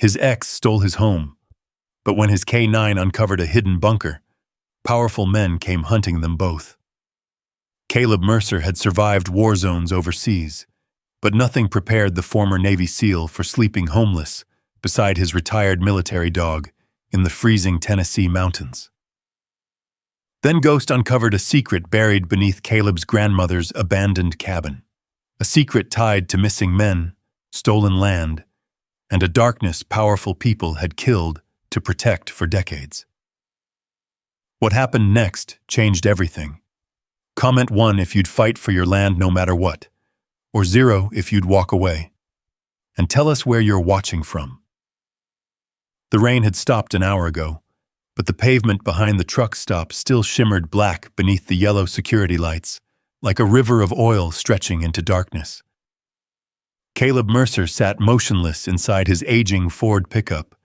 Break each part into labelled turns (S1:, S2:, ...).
S1: His ex stole his home, but when his K-9 uncovered a hidden bunker, powerful men came hunting them both. Caleb Mercer had survived war zones overseas, but nothing prepared the former Navy SEAL for sleeping homeless beside his retired military dog in the freezing Tennessee mountains. Then Ghost uncovered a secret buried beneath Caleb's grandmother's abandoned cabin, a secret tied to missing men, stolen land, and a darkness powerful people had killed to protect for decades. What happened next changed everything. Comment 1 if you'd fight for your land no matter what, or 0 if you'd walk away. And tell us where you're watching from. The rain had stopped an hour ago, but the pavement behind the truck stop still shimmered black beneath the yellow security lights, like a river of oil stretching into darkness. Caleb Mercer sat motionless inside his aging Ford pickup,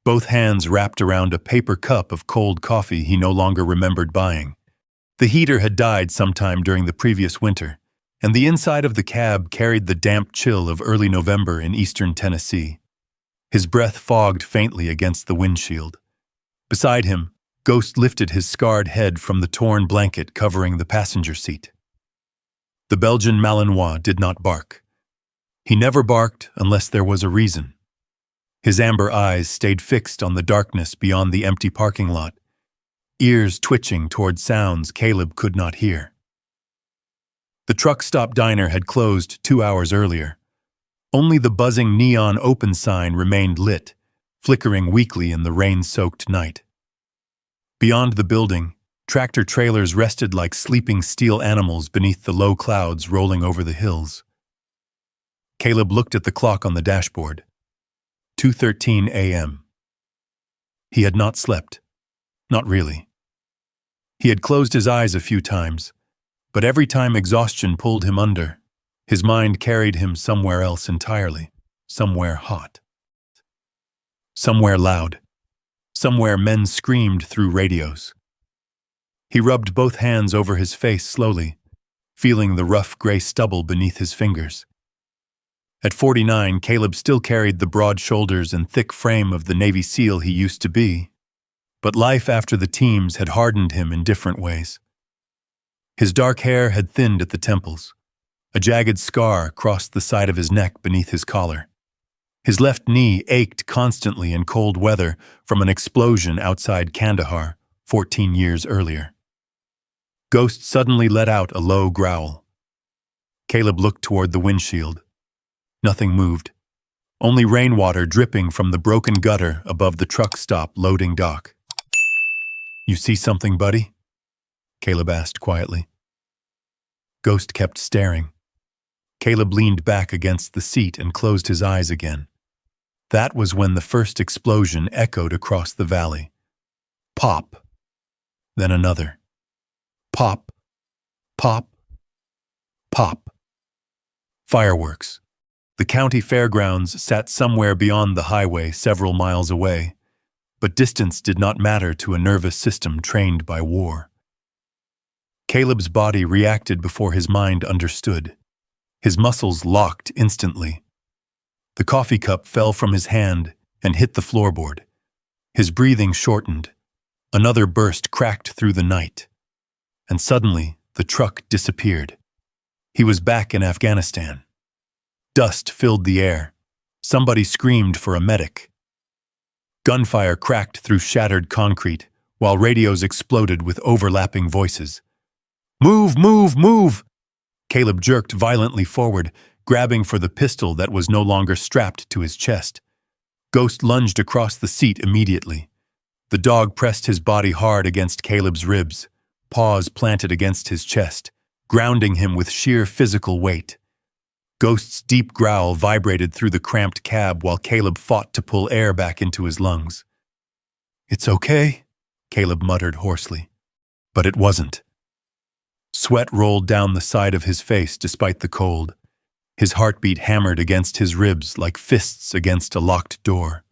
S1: both hands wrapped around a paper cup of cold coffee he no longer remembered buying. The heater had died sometime during the previous winter, and the inside of the cab carried the damp chill of early November in eastern Tennessee. His breath fogged faintly against the windshield. Beside him, Ghost lifted his scarred head from the torn blanket covering the passenger seat. The Belgian Malinois did not bark. He never barked unless there was a reason. His amber eyes stayed fixed on the darkness beyond the empty parking lot, ears twitching toward sounds Caleb could not hear. The truck stop diner had closed 2 hours earlier. Only the buzzing neon open sign remained lit, flickering weakly in the rain-soaked night. Beyond the building, tractor-trailers rested like sleeping steel animals beneath the low clouds rolling over the hills. Caleb looked at the clock on the dashboard. 2:13 a.m. He had not slept. Not really. He had closed his eyes a few times, but every time exhaustion pulled him under, his mind carried him somewhere else entirely, somewhere hot. Somewhere loud. Somewhere men screamed through radios. He rubbed both hands over his face slowly, feeling the rough gray stubble beneath his fingers. At 49, Caleb still carried the broad shoulders and thick frame of the Navy SEAL he used to be, but life after the teams had hardened him in different ways. His dark hair had thinned at the temples. A jagged scar crossed the side of his neck beneath his collar. His left knee ached constantly in cold weather from an explosion outside Kandahar 14 years earlier. Ghost suddenly let out a low growl. Caleb looked toward the windshield. Nothing moved. Only rainwater dripping from the broken gutter above the truck stop loading dock. "You see something, buddy?" Caleb asked quietly. Ghost kept staring. Caleb leaned back against the seat and closed his eyes again. That was when the first explosion echoed across the valley. Pop. Then another. Pop. Pop. Pop. Fireworks. The county fairgrounds sat somewhere beyond the highway several miles away, but distance did not matter to a nervous system trained by war. Caleb's body reacted before his mind understood. His muscles locked instantly. The coffee cup fell from his hand and hit the floorboard. His breathing shortened. Another burst cracked through the night. And suddenly, the truck disappeared. He was back in Afghanistan. Dust filled the air. Somebody screamed for a medic. Gunfire cracked through shattered concrete, while radios exploded with overlapping voices. "Move, move, move!" Caleb jerked violently forward, grabbing for the pistol that was no longer strapped to his chest. Ghost lunged across the seat immediately. The dog pressed his body hard against Caleb's ribs, paws planted against his chest, grounding him with sheer physical weight. Ghost's deep growl vibrated through the cramped cab while Caleb fought to pull air back into his lungs. "It's okay," Caleb muttered hoarsely. But it wasn't. Sweat rolled down the side of his face despite the cold. His heartbeat hammered against his ribs like fists against a locked door.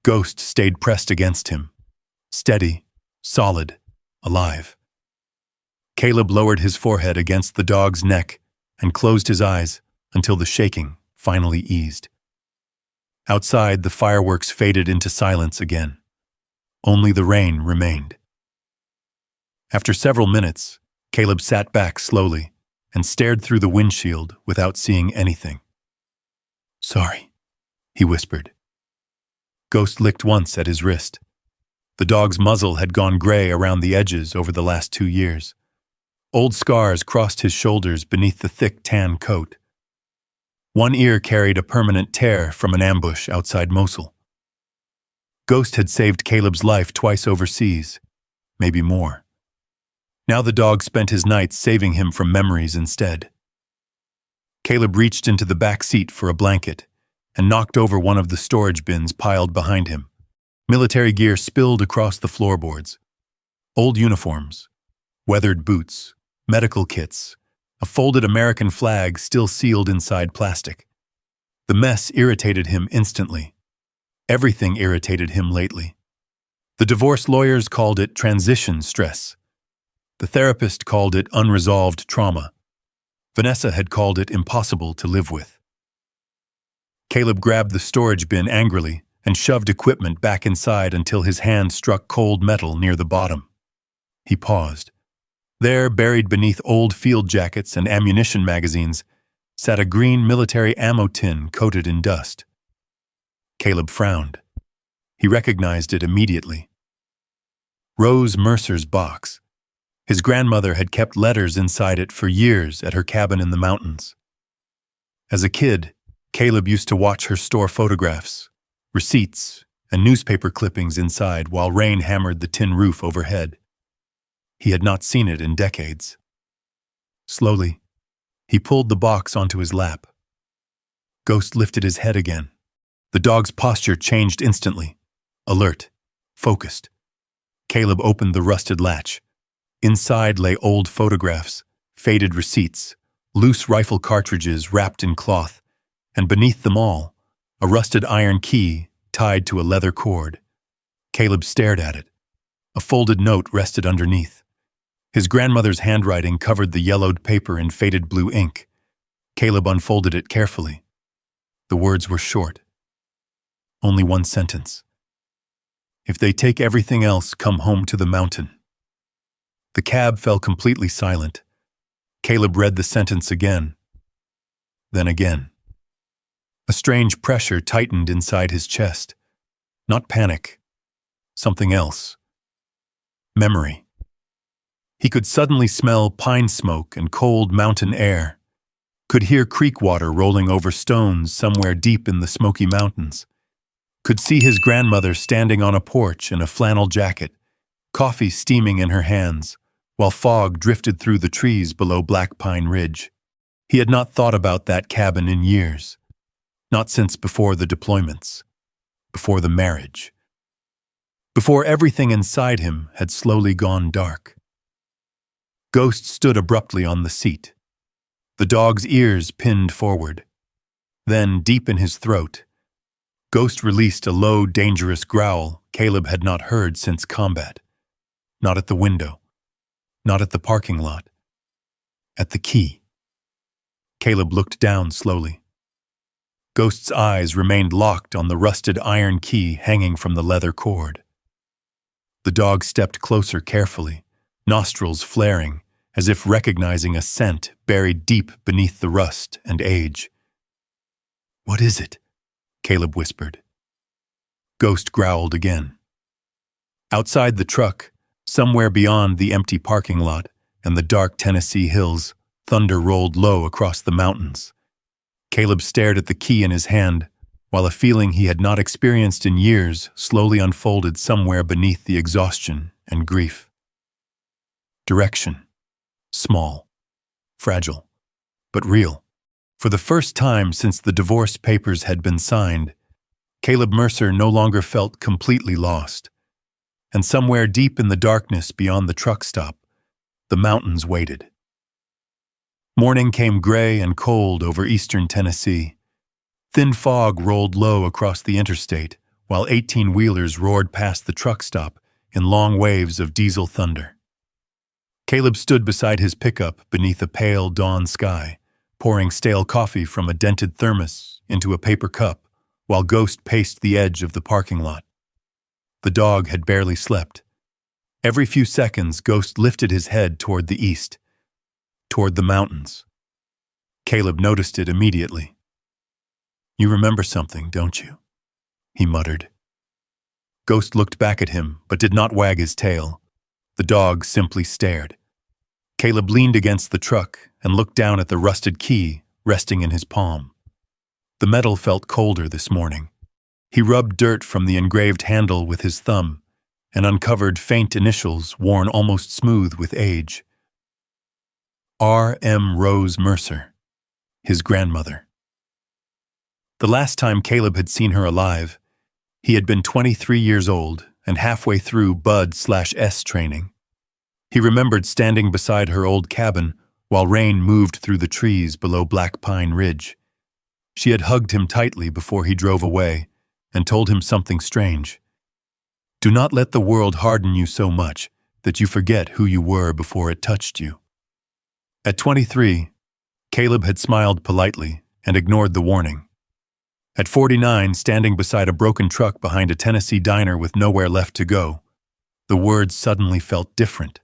S1: Ghost stayed pressed against him, steady, solid, alive. Caleb lowered his forehead against the dog's neck and closed his eyes until the shaking finally eased. Outside, the fireworks faded into silence again. Only the rain remained. After several minutes, Caleb sat back slowly and stared through the windshield without seeing anything. "Sorry," he whispered. Ghost licked once at his wrist. The dog's muzzle had gone gray around the edges over the last 2 years. Old scars crossed his shoulders beneath the thick tan coat. One ear carried a permanent tear from an ambush outside Mosul. Ghost had saved Caleb's life twice overseas, maybe more. Now the dog spent his nights saving him from memories instead. Caleb reached into the back seat for a blanket and knocked over one of the storage bins piled behind him. Military gear spilled across the floorboards. Old uniforms, weathered boots, medical kits, a folded American flag still sealed inside plastic. The mess irritated him instantly. Everything irritated him lately. The divorce lawyers called it transition stress. The therapist called it unresolved trauma. Vanessa had called it impossible to live with. Caleb grabbed the storage bin angrily and shoved equipment back inside until his hand struck cold metal near the bottom. He paused. There, buried beneath old field jackets and ammunition magazines, sat a green military ammo tin coated in dust. Caleb frowned. He recognized it immediately. Rose Mercer's box. His grandmother had kept letters inside it for years at her cabin in the mountains. As a kid, Caleb used to watch her store photographs, receipts, and newspaper clippings inside while rain hammered the tin roof overhead. He had not seen it in decades. Slowly, he pulled the box onto his lap. Ghost lifted his head again. The dog's posture changed instantly. Alert, focused. Caleb opened the rusted latch. Inside lay old photographs, faded receipts, loose rifle cartridges wrapped in cloth, and beneath them all, a rusted iron key tied to a leather cord. Caleb stared at it. A folded note rested underneath. His grandmother's handwriting covered the yellowed paper in faded blue ink. Caleb unfolded it carefully. The words were short. Only one sentence. "If they take everything else, come home to the mountain." The cab fell completely silent. Caleb read the sentence again, then again. A strange pressure tightened inside his chest. Not panic. Something else. Memory. He could suddenly smell pine smoke and cold mountain air. Could hear creek water rolling over stones somewhere deep in the Smoky Mountains. Could see his grandmother standing on a porch in a flannel jacket, coffee steaming in her hands, while fog drifted through the trees below Black Pine Ridge. He had not thought about that cabin in years. Not since before the deployments. Before the marriage. Before everything inside him had slowly gone dark. Ghost stood abruptly on the seat. The dog's ears pinned forward. Then, deep in his throat, Ghost released a low, dangerous growl Caleb had not heard since combat. Not at the window. Not at the parking lot. At the key. Caleb looked down slowly. Ghost's eyes remained locked on the rusted iron key hanging from the leather cord. The dog stepped closer carefully, nostrils flaring, as if recognizing a scent buried deep beneath the rust and age. "What is it?" Caleb whispered. Ghost growled again. Outside the truck, somewhere beyond the empty parking lot and the dark Tennessee hills, thunder rolled low across the mountains. Caleb stared at the key in his hand, while a feeling he had not experienced in years slowly unfolded somewhere beneath the exhaustion and grief. Direction. Small. Fragile. But real. For the first time since the divorce papers had been signed, Caleb Mercer no longer felt completely lost. And somewhere deep in the darkness beyond the truck stop, the mountains waited. Morning came gray and cold over eastern Tennessee. Thin fog rolled low across the interstate, while 18-wheelers roared past the truck stop in long waves of diesel thunder. Caleb stood beside his pickup beneath a pale dawn sky, pouring stale coffee from a dented thermos into a paper cup, while Ghost paced the edge of the parking lot. The dog had barely slept. Every few seconds, Ghost lifted his head toward the east, toward the mountains. Caleb noticed it immediately. "You remember something, don't you?" he muttered. Ghost looked back at him, but did not wag his tail. The dog simply stared. Caleb leaned against the truck and looked down at the rusted key resting in his palm. The metal felt colder this morning. He rubbed dirt from the engraved handle with his thumb and uncovered faint initials worn almost smooth with age. R.M. Rose Mercer, his grandmother. The last time Caleb had seen her alive, he had been 23 years old and halfway through Bud/S training. He remembered standing beside her old cabin while rain moved through the trees below Black Pine Ridge. She had hugged him tightly before he drove away and told him something strange. "Do not let the world harden you so much that you forget who you were before it touched you." At 23, Caleb had smiled politely and ignored the warning. At 49, standing beside a broken truck behind a Tennessee diner with nowhere left to go, the words suddenly felt different.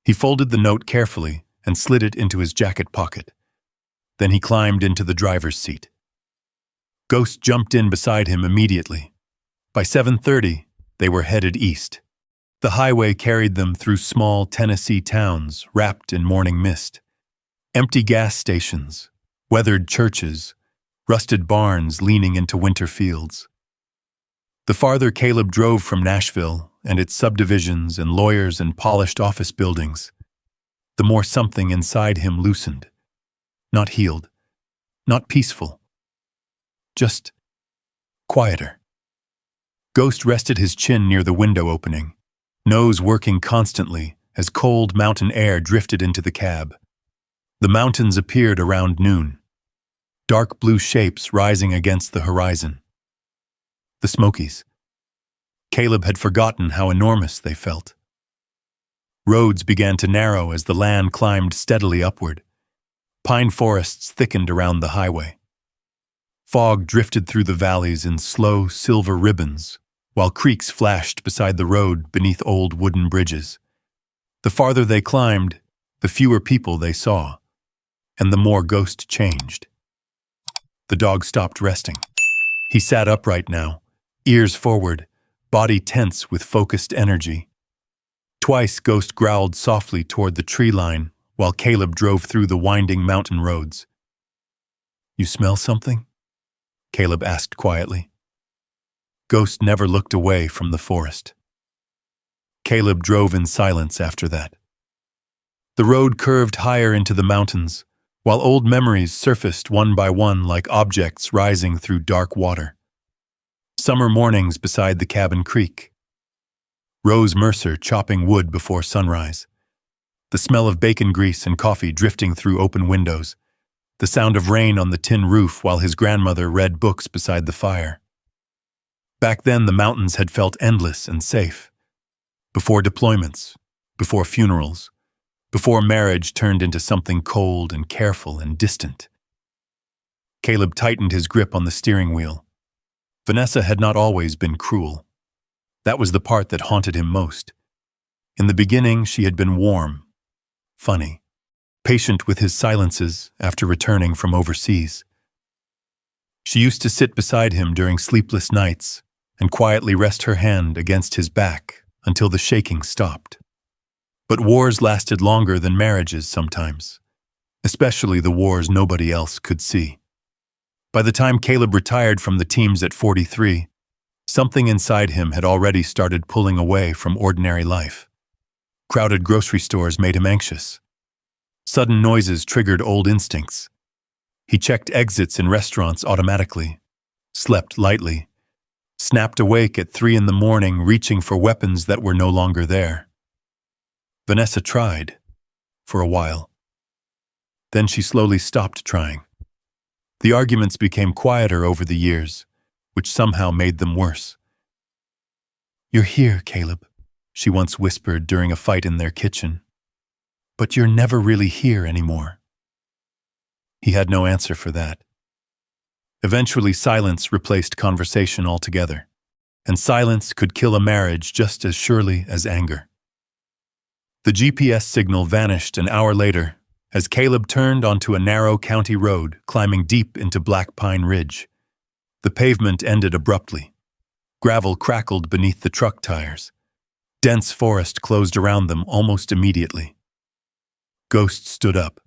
S1: He folded the note carefully and slid it into his jacket pocket. Then he climbed into the driver's seat. Ghost jumped in beside him immediately. By 7:30, they were headed east. The highway carried them through small Tennessee towns wrapped in morning mist. Empty gas stations, weathered churches, rusted barns leaning into winter fields. The farther Caleb drove from Nashville and its subdivisions and lawyers and polished office buildings, the more something inside him loosened. Not healed, not peaceful, just quieter. Ghost rested his chin near the window opening, nose working constantly as cold mountain air drifted into the cab. The mountains appeared around noon, dark blue shapes rising against the horizon. The Smokies. Caleb had forgotten how enormous they felt. Roads began to narrow as the land climbed steadily upward. Pine forests thickened around the highway. Fog drifted through the valleys in slow silver ribbons, while creeks flashed beside the road beneath old wooden bridges. The farther they climbed, the fewer people they saw, and the more Ghost changed. The dog stopped resting. He sat upright now, ears forward, body tense with focused energy. Twice Ghost growled softly toward the tree line while Caleb drove through the winding mountain roads. "You smell something?" Caleb asked quietly. Ghost never looked away from the forest. Caleb drove in silence after that. The road curved higher into the mountains, while old memories surfaced one by one like objects rising through dark water. Summer mornings beside the cabin creek. Rose Mercer chopping wood before sunrise. The smell of bacon grease and coffee drifting through open windows. The sound of rain on the tin roof while his grandmother read books beside the fire. Back then, the mountains had felt endless and safe. Before deployments, before funerals, before marriage turned into something cold and careful and distant. Caleb tightened his grip on the steering wheel. Vanessa had not always been cruel. That was the part that haunted him most. In the beginning, she had been warm, funny, patient with his silences after returning from overseas. She used to sit beside him during sleepless nights and quietly rest her hand against his back until the shaking stopped. But wars lasted longer than marriages sometimes, especially the wars nobody else could see. By the time Caleb retired from the teams at 43, something inside him had already started pulling away from ordinary life. Crowded grocery stores made him anxious. Sudden noises triggered old instincts. He checked exits in restaurants automatically, slept lightly, snapped awake at 3 a.m, reaching for weapons that were no longer there. Vanessa tried, for a while. Then she slowly stopped trying. The arguments became quieter over the years, which somehow made them worse. "You're here, Caleb," she once whispered during a fight in their kitchen. "But you're never really here anymore." He had no answer for that. Eventually, silence replaced conversation altogether, and silence could kill a marriage just as surely as anger. The GPS signal vanished an hour later as Caleb turned onto a narrow county road climbing deep into Black Pine Ridge. The pavement ended abruptly. Gravel crackled beneath the truck tires. Dense forest closed around them almost immediately. Ghost stood up.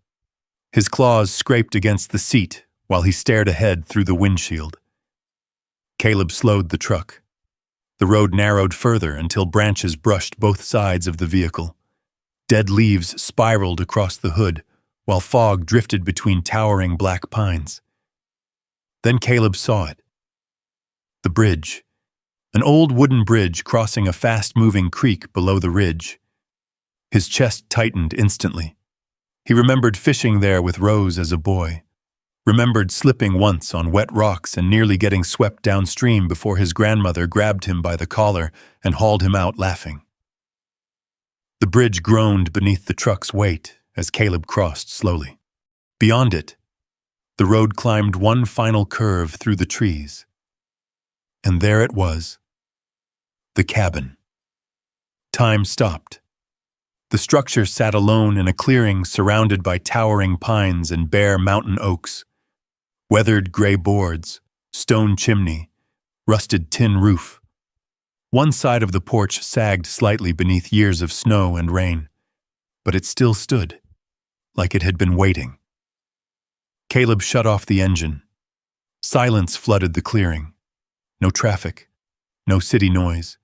S1: His claws scraped against the seat while he stared ahead through the windshield. Caleb slowed the truck. The road narrowed further until branches brushed both sides of the vehicle. Dead leaves spiraled across the hood, while fog drifted between towering black pines. Then Caleb saw it. The bridge. An old wooden bridge crossing a fast-moving creek below the ridge. His chest tightened instantly. He remembered fishing there with Rose as a boy. Remembered slipping once on wet rocks and nearly getting swept downstream before his grandmother grabbed him by the collar and hauled him out laughing. The bridge groaned beneath the truck's weight as Caleb crossed slowly. Beyond it, the road climbed one final curve through the trees. And there it was. The cabin. Time stopped. The structure sat alone in a clearing surrounded by towering pines and bare mountain oaks. Weathered gray boards, stone chimney, rusted tin roof. One side of the porch sagged slightly beneath years of snow and rain, but it still stood, like it had been waiting. Caleb shut off the engine. Silence flooded the clearing. No traffic, no city noise.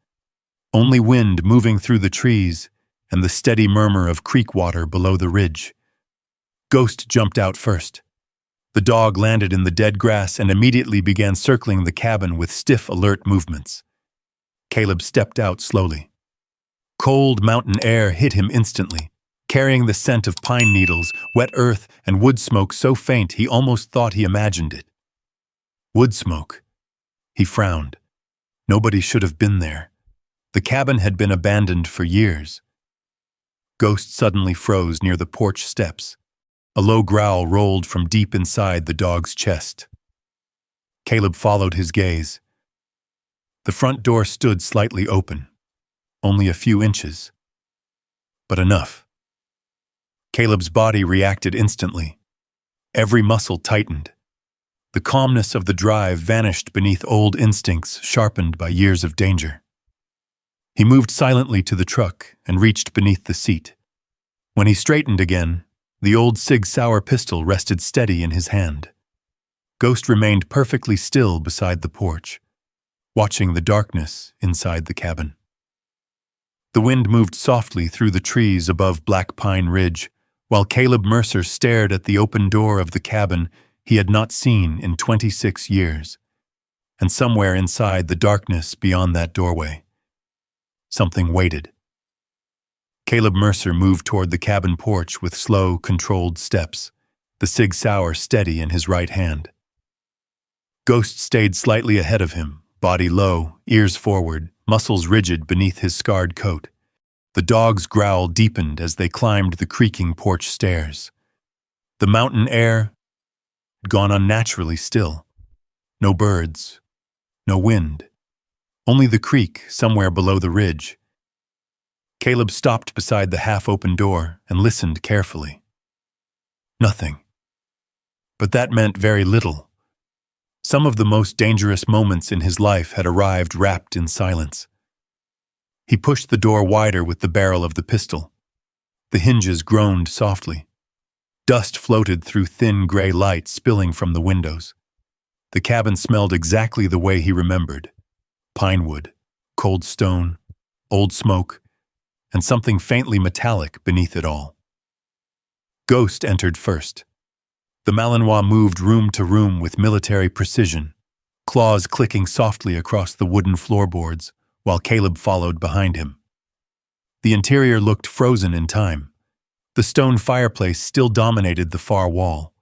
S1: Only wind moving through the trees and the steady murmur of creek water below the ridge. Ghost jumped out first. The dog landed in the dead grass and immediately began circling the cabin with stiff, alert movements. Caleb stepped out slowly. Cold mountain air hit him instantly, carrying the scent of pine needles, wet earth, and wood smoke so faint he almost thought he imagined it. Wood smoke. He frowned. Nobody should have been there. The cabin had been abandoned for years. Ghost suddenly froze near the porch steps. A low growl rolled from deep inside the dog's chest. Caleb followed his gaze. The front door stood slightly open, only a few inches, but enough. Caleb's body reacted instantly. Every muscle tightened. The calmness of the drive vanished beneath old instincts sharpened by years of danger. He moved silently to the truck and reached beneath the seat. When he straightened again, the old Sig Sauer pistol rested steady in his hand. Ghost remained perfectly still beside the porch, watching the darkness inside the cabin. The wind moved softly through the trees above Black Pine Ridge, while Caleb Mercer stared at the open door of the cabin he had not seen in 26 years, and somewhere inside the darkness beyond that doorway, something waited. Caleb Mercer moved toward the cabin porch with slow, controlled steps, the Sig Sauer steady in his right hand. Ghost stayed slightly ahead of him, body low, ears forward, muscles rigid beneath his scarred coat. The dog's growl deepened as they climbed the creaking porch stairs. The mountain air had gone unnaturally still. No birds, no wind, only the creek somewhere below the ridge. Caleb stopped beside the half-open door and listened carefully. Nothing. But that meant very little. Some of the most dangerous moments in his life had arrived wrapped in silence. He pushed the door wider with the barrel of the pistol. The hinges groaned softly. Dust floated through thin gray light spilling from the windows. The cabin smelled exactly the way he remembered. Pine wood, cold stone, old smoke, and something faintly metallic beneath it all. Ghost entered first. The Malinois moved room to room with military precision, claws clicking softly across the wooden floorboards, while Caleb followed behind him. The interior looked frozen in time. The stone fireplace still dominated the far wall.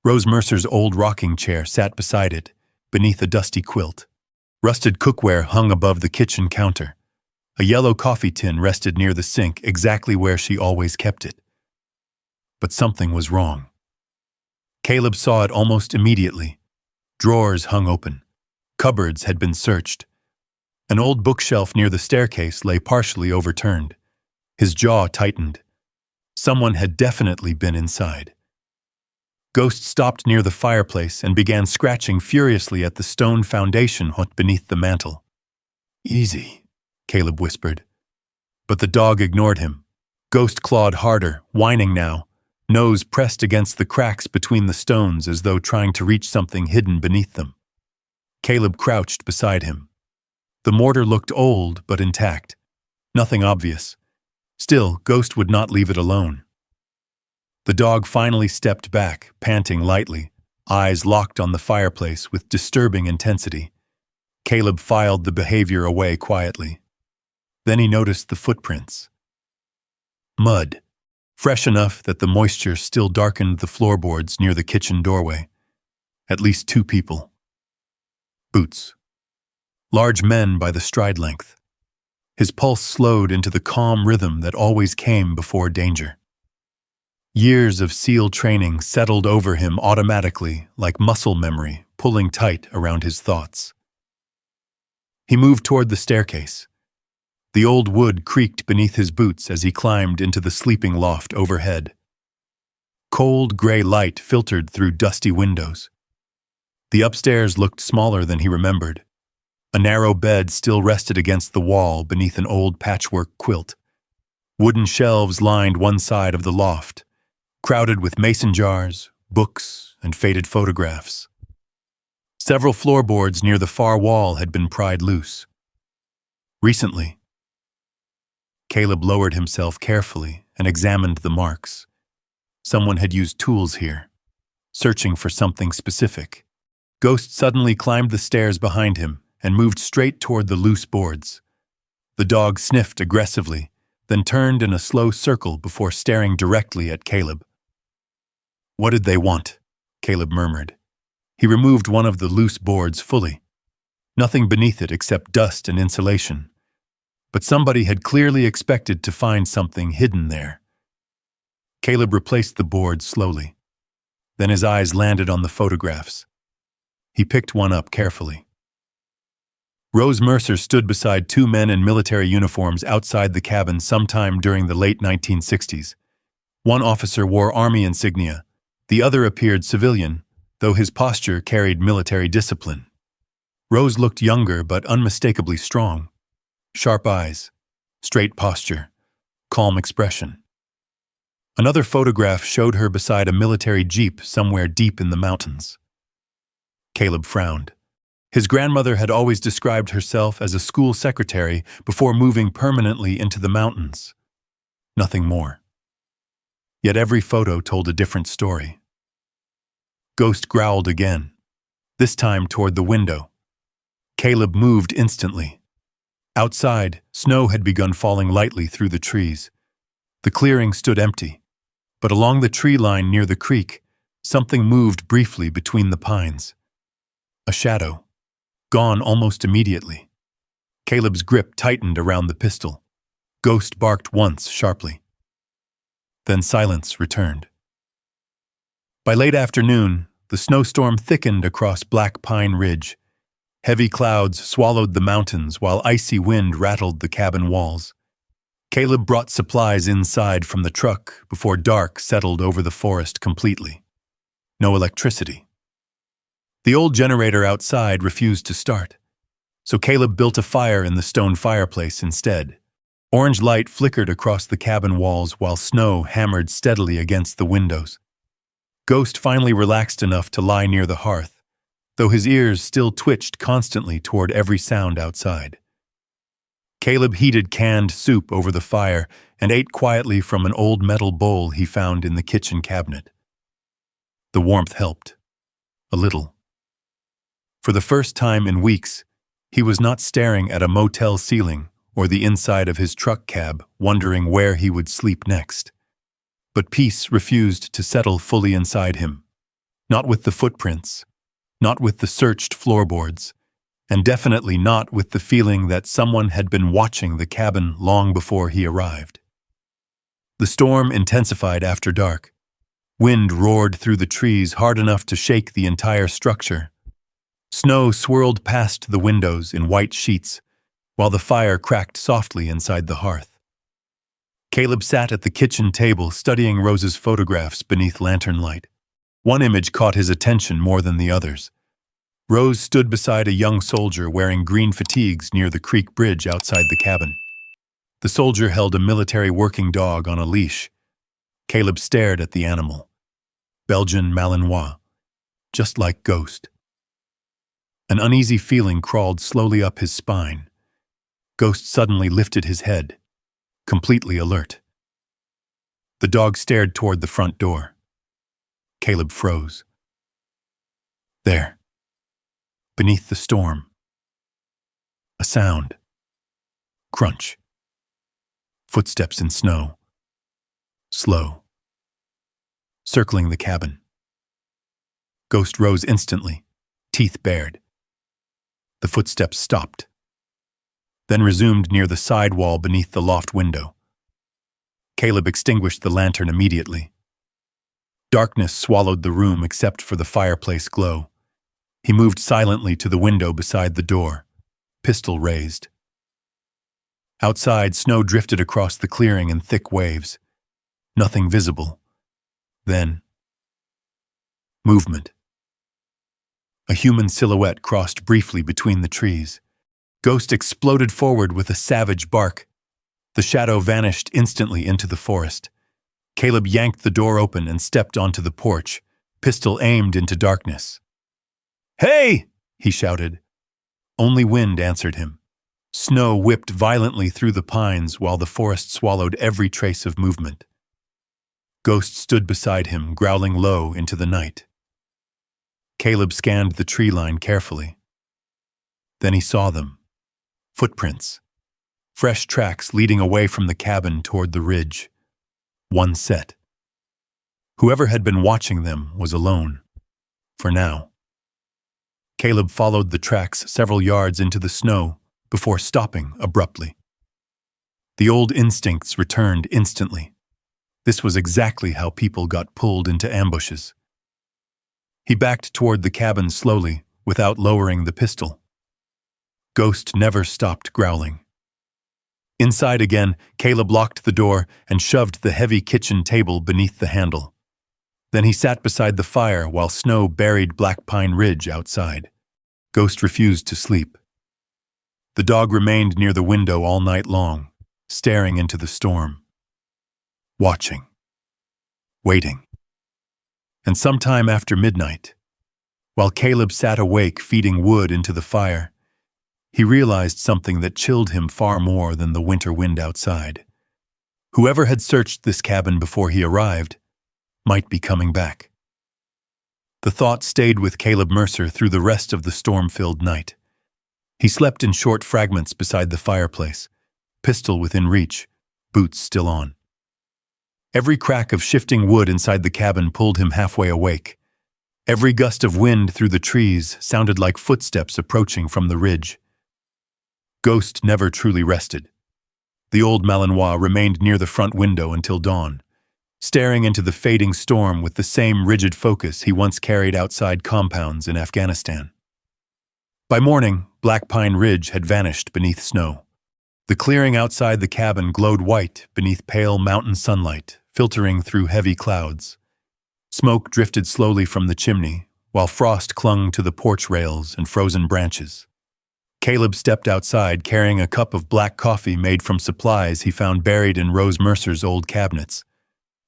S1: Rose Mercer's old rocking chair sat beside it, beneath a dusty quilt. Rusted cookware hung above the kitchen counter. A yellow coffee tin rested near the sink, exactly where she always kept it. But something was wrong. Caleb saw it almost immediately. Drawers hung open. Cupboards had been searched. An old bookshelf near the staircase lay partially overturned. His jaw tightened. Someone had definitely been inside. Ghost stopped near the fireplace and began scratching furiously at the stone foundation beneath the mantel. "Easy," Caleb whispered. But the dog ignored him. Ghost clawed harder, whining now, nose pressed against the cracks between the stones as though trying to reach something hidden beneath them. Caleb crouched beside him. The mortar looked old but intact. Nothing obvious. Still, Ghost would not leave it alone. The dog finally stepped back, panting lightly, eyes locked on the fireplace with disturbing intensity. Caleb filed the behavior away quietly. Then he noticed the footprints. Mud, fresh enough that the moisture still darkened the floorboards near the kitchen doorway. At least 2 people. Boots. Large men by the stride length. His pulse slowed into the calm rhythm that always came before danger. Years of SEAL training settled over him automatically, like muscle memory, pulling tight around his thoughts. He moved toward the staircase. The old wood creaked beneath his boots as he climbed into the sleeping loft overhead. Cold gray light filtered through dusty windows. The upstairs looked smaller than he remembered. A narrow bed still rested against the wall beneath an old patchwork quilt. Wooden shelves lined one side of the loft, crowded with mason jars, books, and faded photographs. Several floorboards near the far wall had been pried loose. Recently, Caleb lowered himself carefully and examined the marks. Someone had used tools here, searching for something specific. Ghost suddenly climbed the stairs behind him and moved straight toward the loose boards. The dog sniffed aggressively, then turned in a slow circle before staring directly at Caleb. "What did they want?" Caleb murmured. He removed one of the loose boards fully. Nothing beneath it except dust and insulation. But somebody had clearly expected to find something hidden there. Caleb replaced the board slowly. Then his eyes landed on the photographs. He picked one up carefully. Rose Mercer stood beside 2 men in military uniforms outside the cabin sometime during the late 1960s. One officer wore Army insignia. The other appeared civilian, though his posture carried military discipline. Rose looked younger but unmistakably strong. Sharp eyes, straight posture, calm expression. Another photograph showed her beside a military jeep somewhere deep in the mountains. Caleb frowned. His grandmother had always described herself as a school secretary before moving permanently into the mountains. Nothing more. Yet every photo told a different story. Ghost growled again, this time toward the window. Caleb moved instantly. Outside, snow had begun falling lightly through the trees. The clearing stood empty, but along the tree line near the creek, something moved briefly between the pines. A shadow, gone almost immediately. Caleb's grip tightened around the pistol. Ghost barked once sharply. Then silence returned. By late afternoon, the snowstorm thickened across Black Pine Ridge. Heavy clouds swallowed the mountains while icy wind rattled the cabin walls. Caleb brought supplies inside from the truck before dark settled over the forest completely. No electricity. The old generator outside refused to start, so Caleb built a fire in the stone fireplace instead. Orange light flickered across the cabin walls while snow hammered steadily against the windows. Ghost finally relaxed enough to lie near the hearth, though his ears still twitched constantly toward every sound outside. Caleb heated canned soup over the fire and ate quietly from an old metal bowl he found in the kitchen cabinet. The warmth helped. A little. For the first time in weeks, he was not staring at a motel ceiling or the inside of his truck cab, wondering where he would sleep next. But peace refused to settle fully inside him. Not with the footprints, not with the searched floorboards, and definitely not with the feeling that someone had been watching the cabin long before he arrived. The storm intensified after dark. Wind roared through the trees hard enough to shake the entire structure. Snow swirled past the windows in white sheets, while the fire cracked softly inside the hearth. Caleb sat at the kitchen table studying Rose's photographs beneath lantern light. One image caught his attention more than the others. Rose stood beside a young soldier wearing green fatigues near the creek bridge outside the cabin. The soldier held a military working dog on a leash. Caleb stared at the animal. Belgian Malinois, just like Ghost. An uneasy feeling crawled slowly up his spine. Ghost suddenly lifted his head, completely alert. The dog stared toward the front door. Caleb froze. There, beneath the storm, a sound. Crunch. Footsteps in snow. Slow. Circling the cabin. Ghost rose instantly, teeth bared. The footsteps stopped, then resumed near the side wall beneath the loft window. Caleb extinguished the lantern immediately. Darkness swallowed the room except for the fireplace glow. He moved silently to the window beside the door, pistol raised. Outside, snow drifted across the clearing in thick waves. Nothing visible. Then, movement. A human silhouette crossed briefly between the trees. Ghost exploded forward with a savage bark. The shadow vanished instantly into the forest. Caleb yanked the door open and stepped onto the porch, pistol aimed into darkness. "Hey!" he shouted. Only wind answered him. Snow whipped violently through the pines while the forest swallowed every trace of movement. Ghost stood beside him, growling low into the night. Caleb scanned the tree line carefully. Then he saw them. Footprints. Fresh tracks leading away from the cabin toward the ridge. One set. Whoever had been watching them was alone. For now. Caleb followed the tracks several yards into the snow before stopping abruptly. The old instincts returned instantly. This was exactly how people got pulled into ambushes. He backed toward the cabin slowly, without lowering the pistol. Ghost never stopped growling. Inside again, Caleb locked the door and shoved the heavy kitchen table beneath the handle. Then he sat beside the fire while snow buried Black Pine Ridge outside. Ghost refused to sleep. The dog remained near the window all night long, staring into the storm. Watching. Waiting. And sometime after midnight, while Caleb sat awake feeding wood into the fire, he realized something that chilled him far more than the winter wind outside. Whoever had searched this cabin before he arrived might be coming back. The thought stayed with Caleb Mercer through the rest of the storm-filled night. He slept in short fragments beside the fireplace, pistol within reach, boots still on. Every crack of shifting wood inside the cabin pulled him halfway awake. Every gust of wind through the trees sounded like footsteps approaching from the ridge. Ghost never truly rested. The old Malinois remained near the front window until dawn, staring into the fading storm with the same rigid focus he once carried outside compounds in Afghanistan. By morning, Black Pine Ridge had vanished beneath snow. The clearing outside the cabin glowed white beneath pale mountain sunlight, filtering through heavy clouds. Smoke drifted slowly from the chimney, while frost clung to the porch rails and frozen branches. Caleb stepped outside carrying a cup of black coffee made from supplies he found buried in Rose Mercer's old cabinets.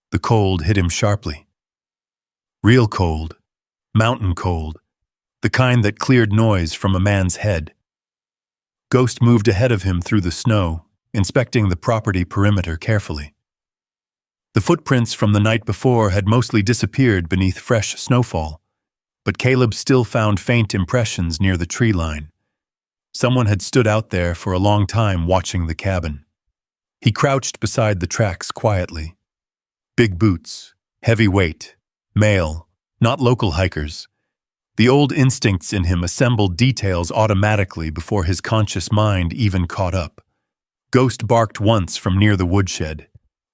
S1: The cold hit him sharply. Real cold, mountain cold, the kind that cleared noise from a man's head. Ghost moved ahead of him through the snow, inspecting the property perimeter carefully. The footprints from the night before had mostly disappeared beneath fresh snowfall, but Caleb still found faint impressions near the tree line. Someone had stood out there for a long time watching the cabin. He crouched beside the tracks quietly. Big boots, heavy weight, male, not local hikers. The old instincts in him assembled details automatically before his conscious mind even caught up. Ghost barked once from near the woodshed.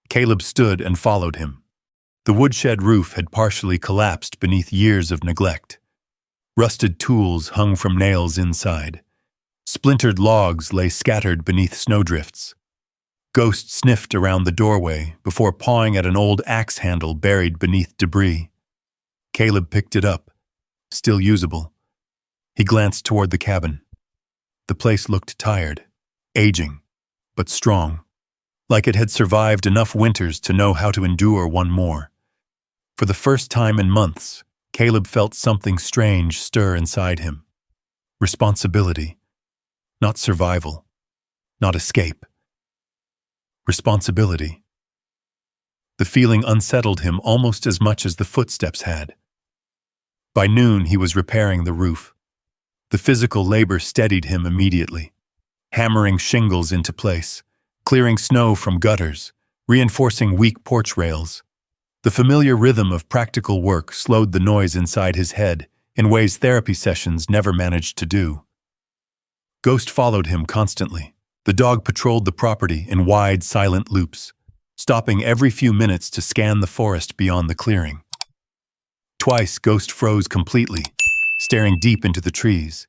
S1: Caleb stood and followed him. The woodshed roof had partially collapsed beneath years of neglect. Rusted tools hung from nails inside. Splintered logs lay scattered beneath snowdrifts. Ghost sniffed around the doorway before pawing at an old axe handle buried beneath debris. Caleb picked it up, still usable. He glanced toward the cabin. The place looked tired, aging, but strong, like it had survived enough winters to know how to endure one more. For the first time in months, Caleb felt something strange stir inside him. Responsibility. Not survival. Not escape. Responsibility. The feeling unsettled him almost as much as the footsteps had. By noon, he was repairing the roof. The physical labor steadied him immediately, hammering shingles into place, clearing snow from gutters, reinforcing weak porch rails. The familiar rhythm of practical work slowed the noise inside his head in ways therapy sessions never managed to do. Ghost followed him constantly. The dog patrolled the property in wide, silent loops, stopping every few minutes to scan the forest beyond the clearing. Twice, Ghost froze completely, staring deep into the trees.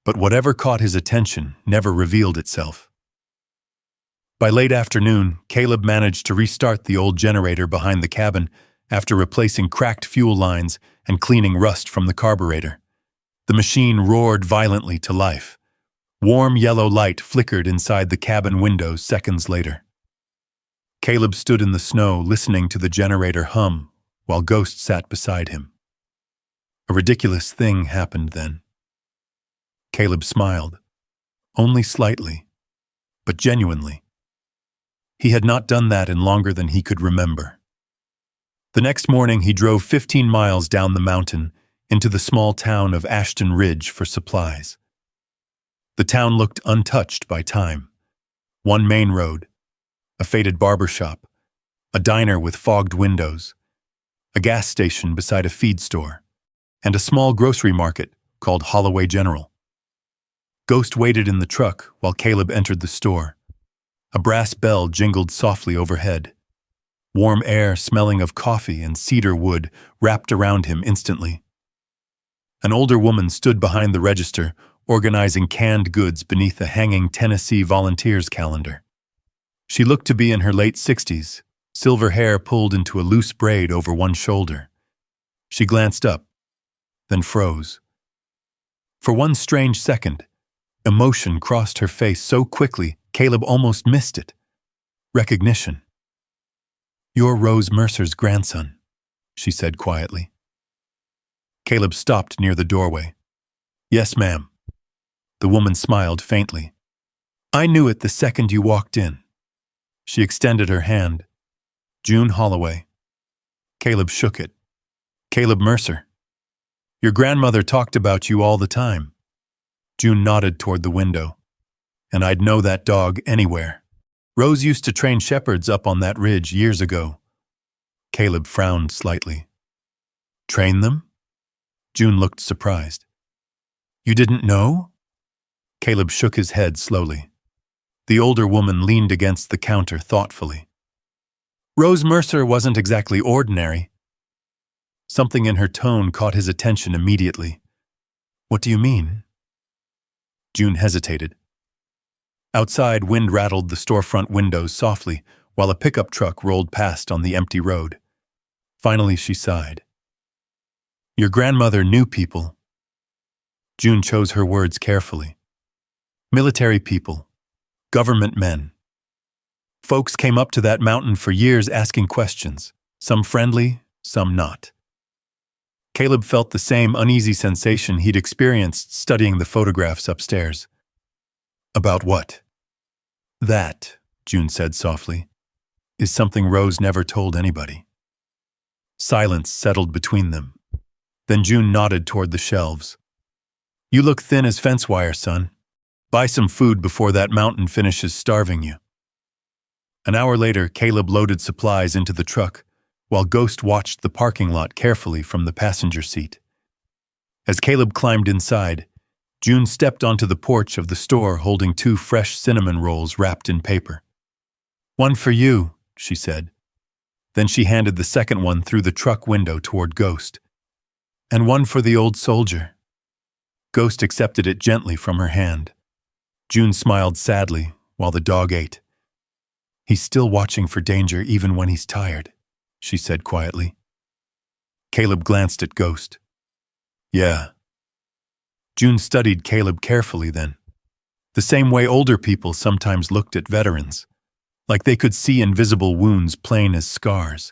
S1: But whatever caught his attention never revealed itself. By late afternoon, Caleb managed to restart the old generator behind the cabin after replacing cracked fuel lines and cleaning rust from the carburetor. The machine roared violently to life. Warm yellow light flickered inside the cabin windows seconds later. Caleb stood in the snow listening to the generator hum while Ghost sat beside him. A ridiculous thing happened then. Caleb smiled, only slightly, but genuinely. He had not done that in longer than he could remember. The next morning he drove 15 miles down the mountain into the small town of Ashton Ridge for supplies. The town looked untouched by time. One main road, a faded barber shop, a diner with fogged windows, a gas station beside a feed store, and a small grocery market called Holloway General. Ghost waited in the truck while Caleb entered the store. A brass bell jingled softly overhead. Warm air smelling of coffee and cedar wood wrapped around him instantly. An older woman stood behind the register, organizing canned goods beneath a hanging Tennessee Volunteers calendar. She looked to be in her late 60s, silver hair pulled into a loose braid over one shoulder. She glanced up, then froze. For one strange second, emotion crossed her face so quickly Caleb almost missed it. Recognition. "You're Rose Mercer's grandson," she said quietly. Caleb stopped near the doorway. "Yes, ma'am." The woman smiled faintly. "I knew it the second you walked in." She extended her hand. "June Holloway." Caleb shook it. "Caleb Mercer. Your grandmother talked about you all the time." June nodded toward the window. "And I'd know that dog anywhere. Rose used to train shepherds up on that ridge years ago." Caleb frowned slightly. "Train them?" June looked surprised. "You didn't know?" Caleb shook his head slowly. The older woman leaned against the counter thoughtfully. "Rose Mercer wasn't exactly ordinary." Something in her tone caught his attention immediately. "What do you mean?" June hesitated. Outside, wind rattled the storefront windows softly while a pickup truck rolled past on the empty road. Finally, she sighed. "Your grandmother knew people." June chose her words carefully. "Military people. Government men. Folks came up to that mountain for years asking questions, some friendly, some not." Caleb felt the same uneasy sensation he'd experienced studying the photographs upstairs. "About what?" "That," June said softly, "is something Rose never told anybody." Silence settled between them. Then June nodded toward the shelves. "You look thin as fence wire, son. Buy some food before that mountain finishes starving you." An hour later, Caleb loaded supplies into the truck, while Ghost watched the parking lot carefully from the passenger seat. As Caleb climbed inside, June stepped onto the porch of the store holding 2 fresh cinnamon rolls wrapped in paper. "One for you," she said. Then she handed the second one through the truck window toward Ghost. "And one for the old soldier." Ghost accepted it gently from her hand. June smiled sadly while the dog ate. "He's still watching for danger even when he's tired," she said quietly. Caleb glanced at Ghost. "Yeah." June studied Caleb carefully then, the same way older people sometimes looked at veterans, like they could see invisible wounds plain as scars.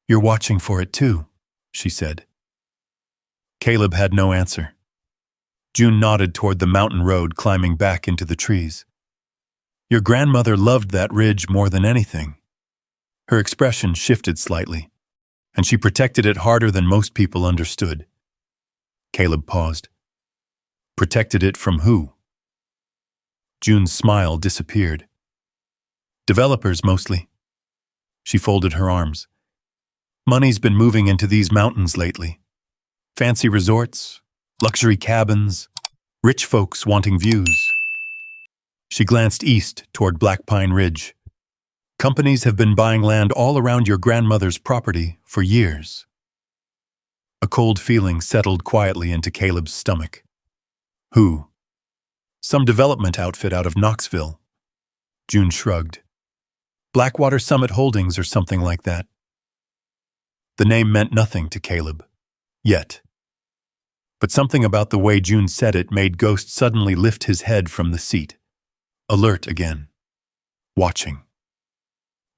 S1: "You're watching for it too," she said. Caleb had no answer. June nodded toward the mountain road climbing back into the trees. "Your grandmother loved that ridge more than anything." Her expression shifted slightly, and she protected it harder than most people understood. Caleb paused. "Protected it from who?" June's smile disappeared. "Developers, mostly." She folded her arms. "Money's been moving into these mountains lately. Fancy resorts, luxury cabins, rich folks wanting views." She glanced east toward Black Pine Ridge. "Companies have been buying land all around your grandmother's property for years." A cold feeling settled quietly into Caleb's stomach. "Who?" "Some development outfit out of Knoxville." June shrugged. "Blackwater Summit Holdings or something like that." The name meant nothing to Caleb. Yet. But something about the way June said it made Ghost suddenly lift his head from the seat. Alert again. Watching.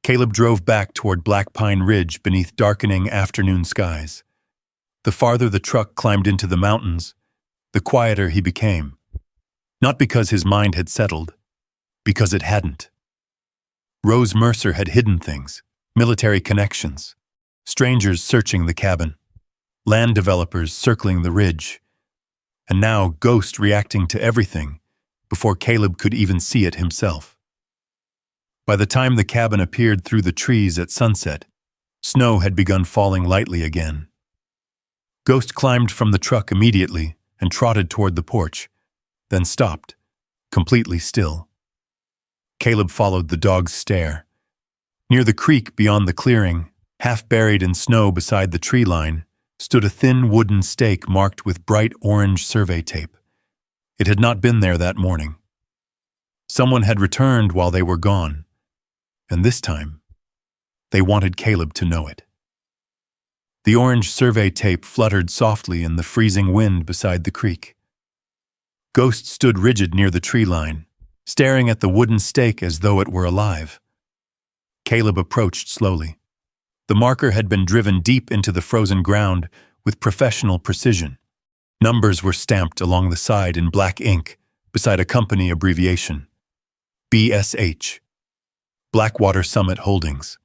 S1: Caleb drove back toward Black Pine Ridge beneath darkening afternoon skies. The farther the truck climbed into the mountains, the quieter he became. Not because his mind had settled, because it hadn't. Rose Mercer had hidden things, military connections, strangers searching the cabin, land developers circling the ridge, and now Ghost reacting to everything before Caleb could even see it himself. By the time the cabin appeared through the trees at sunset, snow had begun falling lightly again. Ghost climbed from the truck immediately and trotted toward the porch, then stopped, completely still. Caleb followed the dog's stare. Near the creek beyond the clearing, half buried in snow beside the tree line, stood a thin wooden stake marked with bright orange survey tape. It had not been there that morning. Someone had returned while they were gone, and this time, they wanted Caleb to know it. The orange survey tape fluttered softly in the freezing wind beside the creek. Ghost stood rigid near the tree line, staring at the wooden stake as though it were alive. Caleb approached slowly. The marker had been driven deep into the frozen ground with professional precision. Numbers were stamped along the side in black ink beside a company abbreviation. BSH. Blackwater Summit Holdings.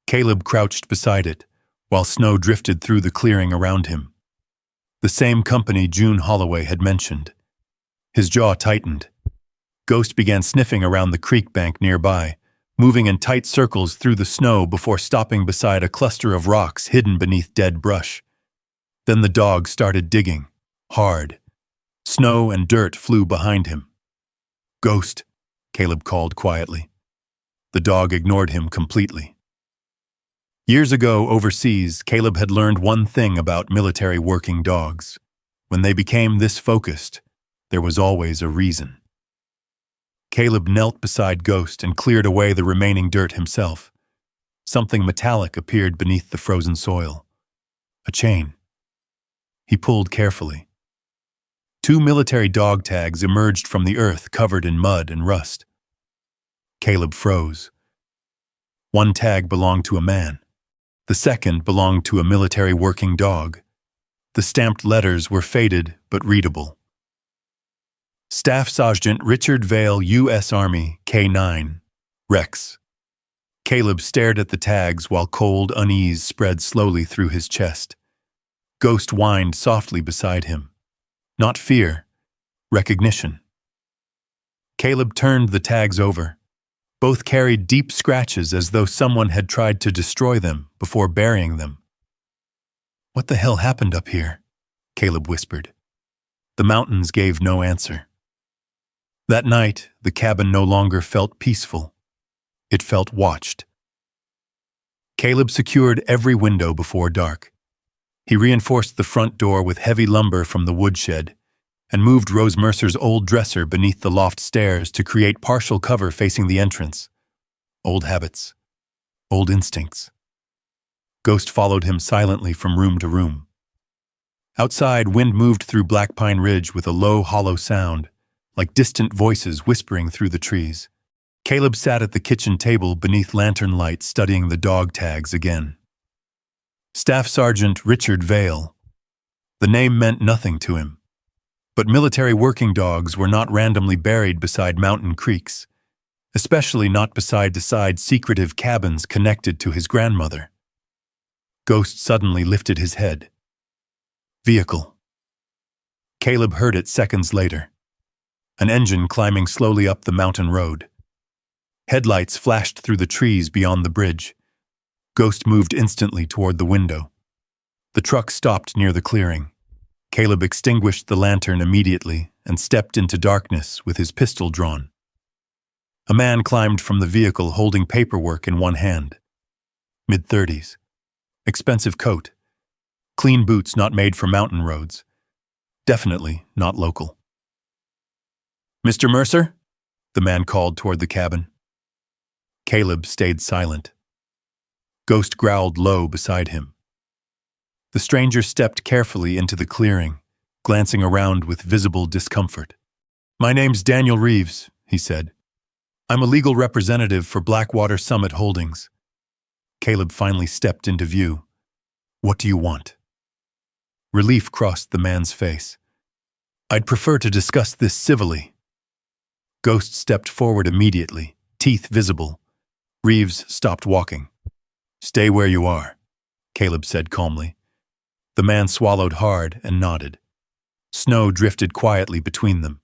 S1: Caleb crouched beside it, while snow drifted through the clearing around him. The same company June Holloway had mentioned. His jaw tightened. Ghost began sniffing around the creek bank nearby, moving in tight circles through the snow before stopping beside a cluster of rocks hidden beneath dead brush. Then the dog started digging, hard. Snow and dirt flew behind him. "Ghost," Caleb called quietly. The dog ignored him completely. Years ago, overseas, Caleb had learned one thing about military working dogs. When they became this focused, there was always a reason. Caleb knelt beside Ghost and cleared away the remaining dirt himself. Something metallic appeared beneath the frozen soil. A chain. He pulled carefully. 2 military dog tags emerged from the earth covered in mud and rust. Caleb froze. One tag belonged to a man. The second belonged to a military working dog. The stamped letters were faded but readable. Staff Sergeant Richard Vale, U.S. Army, K9, Rex. Caleb stared at the tags while cold unease spread slowly through his chest. Ghost whined softly beside him. Not fear, recognition. Caleb turned the tags over. Both carried deep scratches as though someone had tried to destroy them before burying them. "What the hell happened up here?" Caleb whispered. The mountains gave no answer. That night, the cabin no longer felt peaceful. It felt watched. Caleb secured every window before dark. He reinforced the front door with heavy lumber from the woodshed and moved Rose Mercer's old dresser beneath the loft stairs to create partial cover facing the entrance. Old habits. Old instincts. Ghost followed him silently from room to room. Outside, wind moved through Black Pine Ridge with a low, hollow sound, like distant voices whispering through the trees. Caleb sat at the kitchen table beneath lantern light studying the dog tags again. Staff Sergeant Richard Vale. The name meant nothing to him. But military working dogs were not randomly buried beside mountain creeks, especially not beside secretive cabins connected to his grandmother. Ghost suddenly lifted his head. Vehicle. Caleb heard it seconds later. An engine climbing slowly up the mountain road. Headlights flashed through the trees beyond the bridge. Ghost moved instantly toward the window. The truck stopped near the clearing. Caleb extinguished the lantern immediately and stepped into darkness with his pistol drawn. A man climbed from the vehicle holding paperwork in one hand. Mid-30s. Expensive coat. Clean boots not made for mountain roads. Definitely not local. "Mr. Mercer?" the man called toward the cabin. Caleb stayed silent. Ghost growled low beside him. The stranger stepped carefully into the clearing, glancing around with visible discomfort. "My name's Daniel Reeves," he said. "I'm a legal representative for Blackwater Summit Holdings." Caleb finally stepped into view. "What do you want?" Relief crossed the man's face. "I'd prefer to discuss this civilly." Ghost stepped forward immediately, teeth visible. Reeves stopped walking. "Stay where you are," Caleb said calmly. The man swallowed hard and nodded. Snow drifted quietly between them.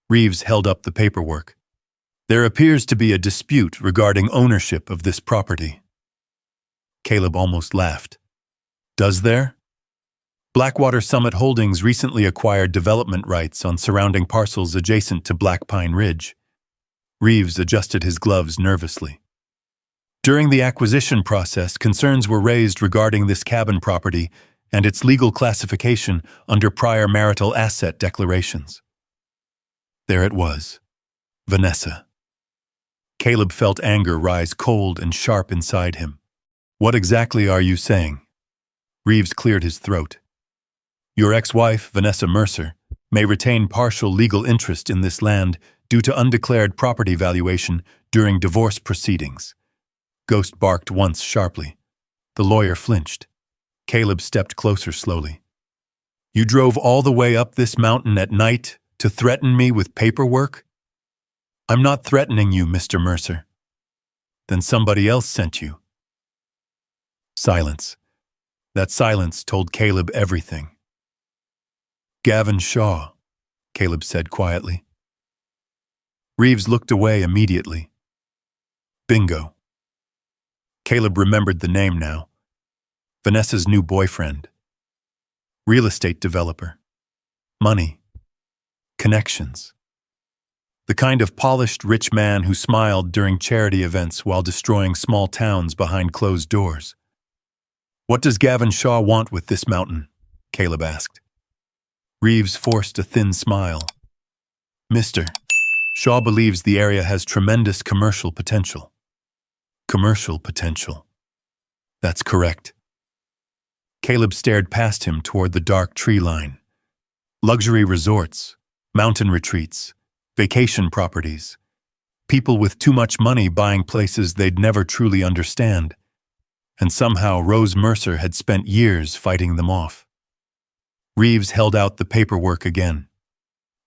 S1: Reeves held up the paperwork. "There appears to be a dispute regarding ownership of this property." Caleb almost laughed. "Does there?" Blackwater Summit Holdings recently acquired development rights on surrounding parcels adjacent to Black Pine Ridge. Reeves adjusted his gloves nervously. During the acquisition process, concerns were raised regarding this cabin property and its legal classification under prior marital asset declarations. There it was. Vanessa. Caleb felt anger rise cold and sharp inside him. "What exactly are you saying?" Reeves cleared his throat. "Your ex-wife, Vanessa Mercer, may retain partial legal interest in this land due to undeclared property valuation during divorce proceedings." Ghost barked once sharply. The lawyer flinched. Caleb stepped closer slowly. "You drove all the way up this mountain at night to threaten me with paperwork?" "I'm not threatening you, Mr. Mercer." "Then somebody else sent you." Silence. That silence told Caleb everything. "Gavin Shaw," Caleb said quietly. Reeves looked away immediately. Bingo. Caleb remembered the name now. Vanessa's new boyfriend. Real estate developer. Money. Connections. The kind of polished, rich man who smiled during charity events while destroying small towns behind closed doors. "What does Gavin Shaw want with this mountain?" Caleb asked. Reeves forced a thin smile. "Mr. Shaw believes the area has tremendous commercial potential." "Commercial potential." "That's correct." Caleb stared past him toward the dark tree line. Luxury resorts, mountain retreats, vacation properties. People with too much money buying places they'd never truly understand. And somehow Rose Mercer had spent years fighting them off. Reeves held out the paperwork again.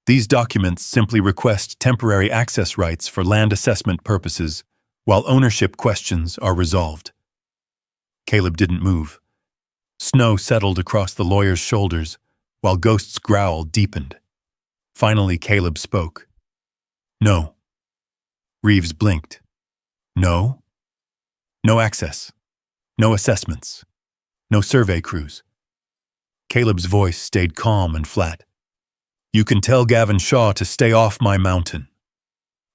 S1: "These documents simply request temporary access rights for land assessment purposes, while ownership questions are resolved." Caleb didn't move. Snow settled across the lawyer's shoulders, while Ghost's growl deepened. Finally, Caleb spoke. "No." Reeves blinked. "No?" "No access. No assessments. No survey crews." Caleb's voice stayed calm and flat. "You can tell Gavin Shaw to stay off my mountain."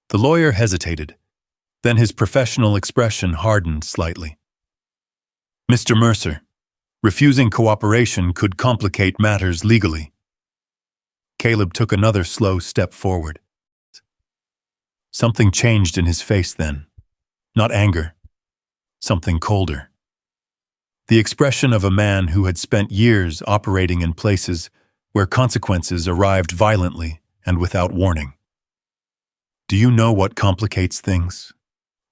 S1: The lawyer hesitated. Then his professional expression hardened slightly. "Mr. Mercer, Refusing cooperation could complicate matters legally. Caleb took another slow step forward. Something changed in his face then. Not anger. Something colder. The expression of a man who had spent years operating in places where consequences arrived violently and without warning. "Do you know what complicates things?"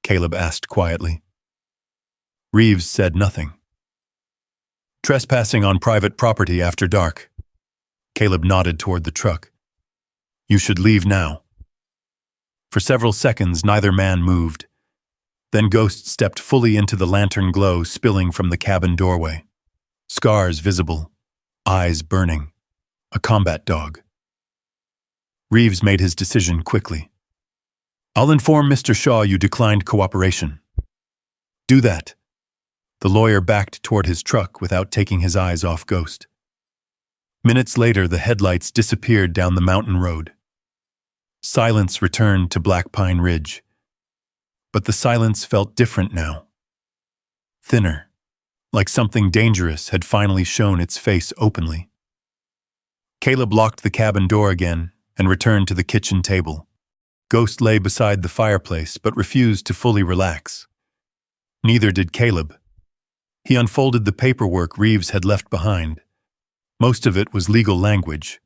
S1: Caleb asked quietly. Reeves said nothing. "Trespassing on private property after dark." Caleb nodded toward the truck. "You should leave now." For several seconds, neither man moved. Then Ghost stepped fully into the lantern glow spilling from the cabin doorway. Scars visible, eyes burning. A combat dog. Reeves made his decision quickly. "I'll inform Mr. Shaw you declined cooperation." "Do that." The lawyer backed toward his truck without taking his eyes off Ghost. Minutes later, the headlights disappeared down the mountain road. Silence returned to Black Pine Ridge. But the silence felt different now. Thinner, like something dangerous had finally shown its face openly. Caleb locked the cabin door again and returned to the kitchen table. Ghost lay beside the fireplace but refused to fully relax. Neither did Caleb. He unfolded the paperwork Reeves had left behind. Most of it was legal language.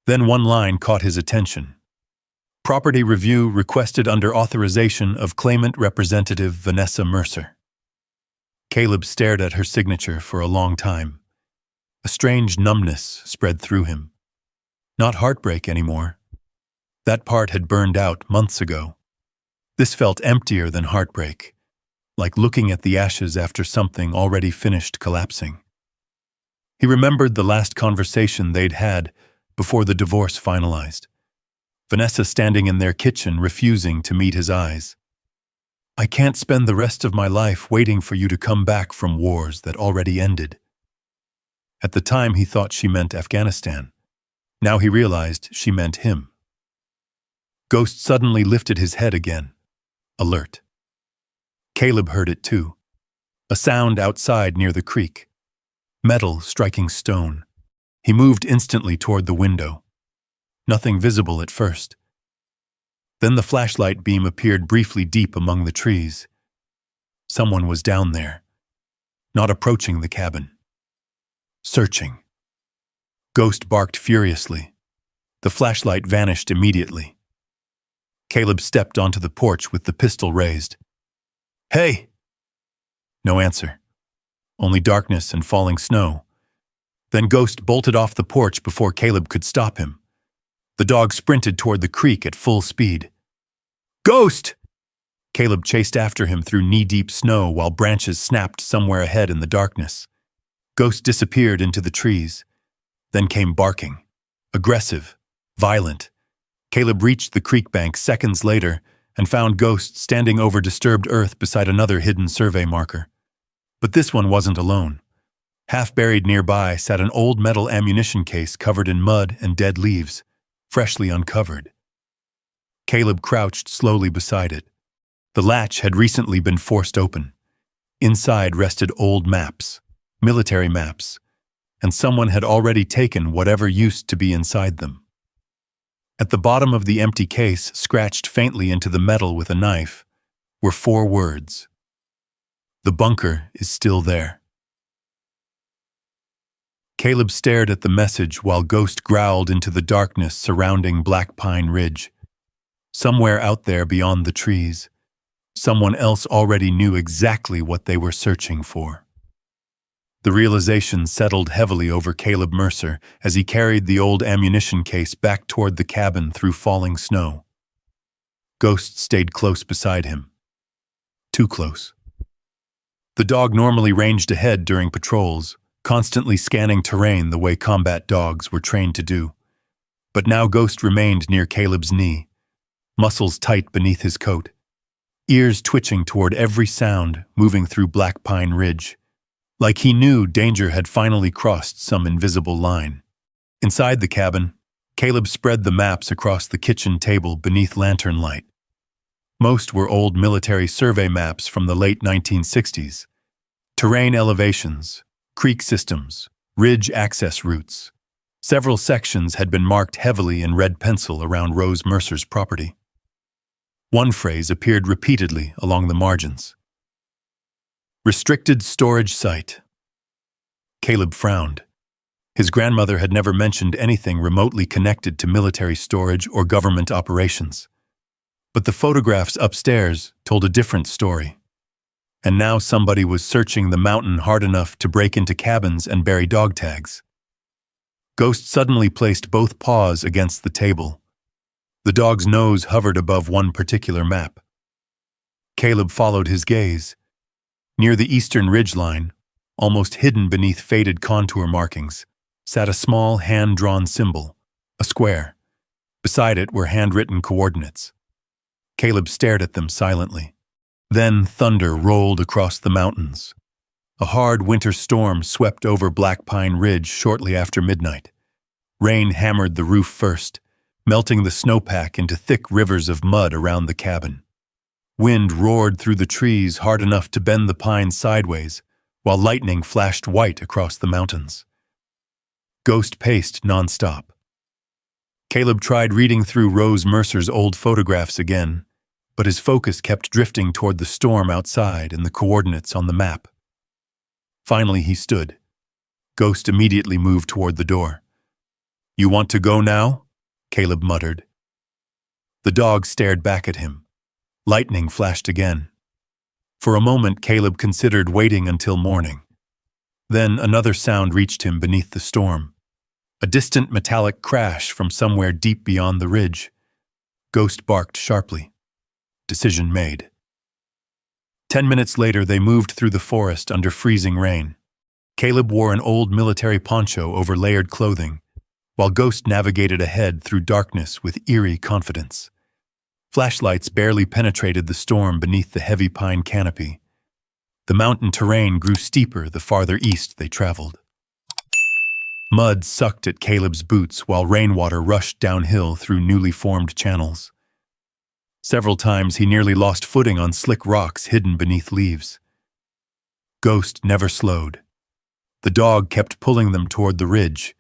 S1: Then one line caught his attention. Property review requested under authorization of claimant representative Vanessa Mercer. Caleb stared at her signature for a long time. A strange numbness spread through him. Not heartbreak anymore. That part had burned out months ago. This felt emptier than heartbreak, like looking at the ashes after something already finished collapsing. He remembered the last conversation they'd had before the divorce finalized. Vanessa standing in their kitchen, refusing to meet his eyes. "I can't spend the rest of my life waiting for you to come back from wars that already ended." At the time, he thought she meant Afghanistan. Now he realized she meant him. Ghost suddenly lifted his head again, alert. Caleb heard it too. A sound outside near the creek. Metal striking stone. He moved instantly toward the window. Nothing visible at first. Then the flashlight beam appeared briefly deep among the trees. Someone was down there, not approaching the cabin. Searching. Ghost barked furiously. The flashlight vanished immediately. Caleb stepped onto the porch with the pistol raised. "Hey!" No answer. Only darkness and falling snow. Then Ghost bolted off the porch before Caleb could stop him. The dog sprinted toward the creek at full speed. "Ghost!" Caleb chased after him through knee-deep snow while branches snapped somewhere ahead in the darkness. Ghost disappeared into the trees. Then came barking. Aggressive. Violent. Caleb reached the creek bank seconds later and found Ghost standing over disturbed earth beside another hidden survey marker. But this one wasn't alone. Half-buried nearby sat an old metal ammunition case covered in mud and dead leaves, freshly uncovered. Caleb crouched slowly beside it. The latch had recently been forced open. Inside rested old maps, military maps, and someone had already taken whatever used to be inside them. At the bottom of the empty case, scratched faintly into the metal with a knife, were 4 words. "The bunker is still there." Caleb stared at the message while Ghost growled into the darkness surrounding Black Pine Ridge. Somewhere out there beyond the trees, someone else already knew exactly what they were searching for. The realization settled heavily over Caleb Mercer as he carried the old ammunition case back toward the cabin through falling snow. Ghost stayed close beside him. Too close. The dog normally ranged ahead during patrols, constantly scanning terrain the way combat dogs were trained to do. But now Ghost remained near Caleb's knee, muscles tight beneath his coat, ears twitching toward every sound moving through Black Pine Ridge, like he knew danger had finally crossed some invisible line. Inside the cabin, Caleb spread the maps across the kitchen table beneath lantern light. Most were old military survey maps from the late 1960s. Terrain elevations, Creek systems, ridge access routes. Several sections had been marked heavily in red pencil around Rose Mercer's property. One phrase appeared repeatedly along the margins. Restricted storage site. Caleb frowned. His grandmother had never mentioned anything remotely connected to military storage or government operations. But the photographs upstairs told a different story. And now somebody was searching the mountain hard enough to break into cabins and bury dog tags. Ghost suddenly placed both paws against the table. The dog's nose hovered above one particular map. Caleb followed his gaze. Near the eastern ridgeline, almost hidden beneath faded contour markings, sat a small hand-drawn symbol, a square. Beside it were handwritten coordinates. Caleb stared at them silently. Then thunder rolled across the mountains. A hard winter storm swept over Black Pine Ridge shortly after midnight. Rain hammered the roof first, melting the snowpack into thick rivers of mud around the cabin. Wind roared through the trees hard enough to bend the pines sideways, while lightning flashed white across the mountains. Ghost paced nonstop. Caleb tried reading through Rose Mercer's old photographs again, but his focus kept drifting toward the storm outside and the coordinates on the map. Finally, he stood. Ghost immediately moved toward the door. "You want to go now?" Caleb muttered. The dog stared back at him. Lightning flashed again. For a moment, Caleb considered waiting until morning. Then another sound reached him beneath the storm. A distant metallic crash from somewhere deep beyond the ridge. Ghost barked sharply. Decision made. 10 minutes later, they moved through the forest under freezing rain. Caleb wore an old military poncho over layered clothing, while Ghost navigated ahead through darkness with eerie confidence. Flashlights barely penetrated the storm beneath the heavy pine canopy. The mountain terrain grew steeper the farther east they traveled. Mud sucked at Caleb's boots while rainwater rushed downhill through newly formed channels. Several times he nearly lost footing on slick rocks hidden beneath leaves. Ghost never slowed. The dog kept pulling them toward the ridge,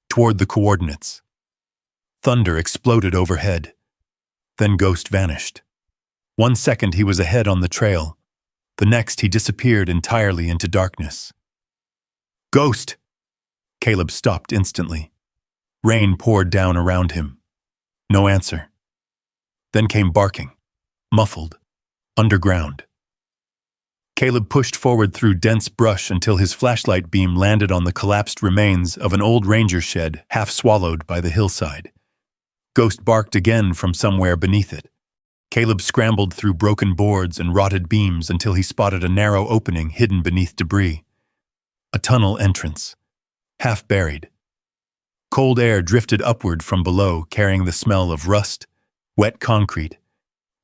S1: toward the coordinates. Thunder exploded overhead. Then Ghost vanished. 1 second he was ahead on the trail. The next he disappeared entirely into darkness. "Ghost!" Caleb stopped instantly. Rain poured down around him. No answer. Then came barking, muffled, underground. Caleb pushed forward through dense brush until his flashlight beam landed on the collapsed remains of an old ranger shed half swallowed by the hillside. Ghost barked again from somewhere beneath it. Caleb scrambled through broken boards and rotted beams until he spotted a narrow opening hidden beneath debris. A tunnel entrance, half buried. Cold air drifted upward from below, carrying the smell of rust, wet concrete,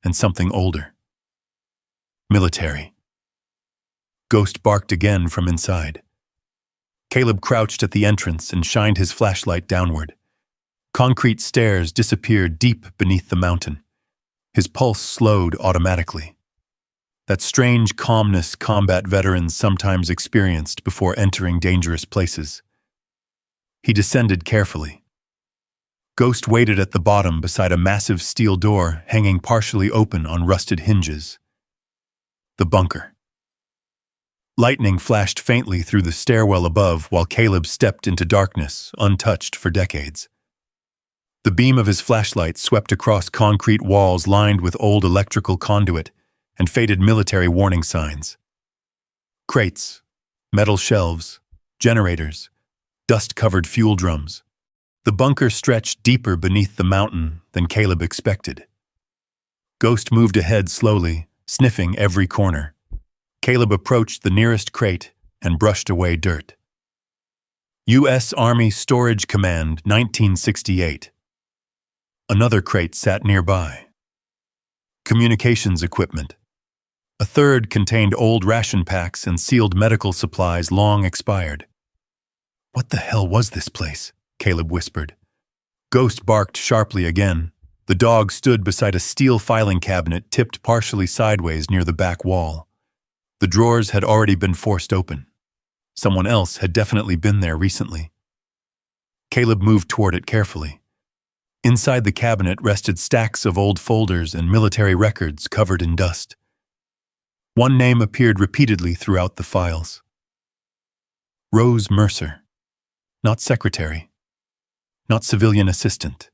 S1: and something older. Military. Ghost barked again from inside. Caleb crouched at the entrance and shined his flashlight downward. Concrete stairs disappeared deep beneath the mountain. His pulse slowed automatically. That strange calmness combat veterans sometimes experienced before entering dangerous places. He descended carefully. Ghost waited at the bottom beside a massive steel door hanging partially open on rusted hinges. The bunker. Lightning flashed faintly through the stairwell above while Caleb stepped into darkness, untouched for decades. The beam of his flashlight swept across concrete walls lined with old electrical conduit and faded military warning signs. Crates, metal shelves, generators, dust-covered fuel drums. The bunker stretched deeper beneath the mountain than Caleb expected. Ghost moved ahead slowly, sniffing every corner. Caleb approached the nearest crate and brushed away dirt. U.S. Army Storage Command, 1968. Another crate sat nearby. Communications equipment. A third contained old ration packs and sealed medical supplies long expired. "What the hell was this place?" Caleb whispered. Ghost barked sharply again. The dog stood beside a steel filing cabinet tipped partially sideways near the back wall. The drawers had already been forced open. Someone else had definitely been there recently. Caleb moved toward it carefully. Inside the cabinet rested stacks of old folders and military records covered in dust. One name appeared repeatedly throughout the files. Rose Mercer. Not secretary. Not civilian assistant.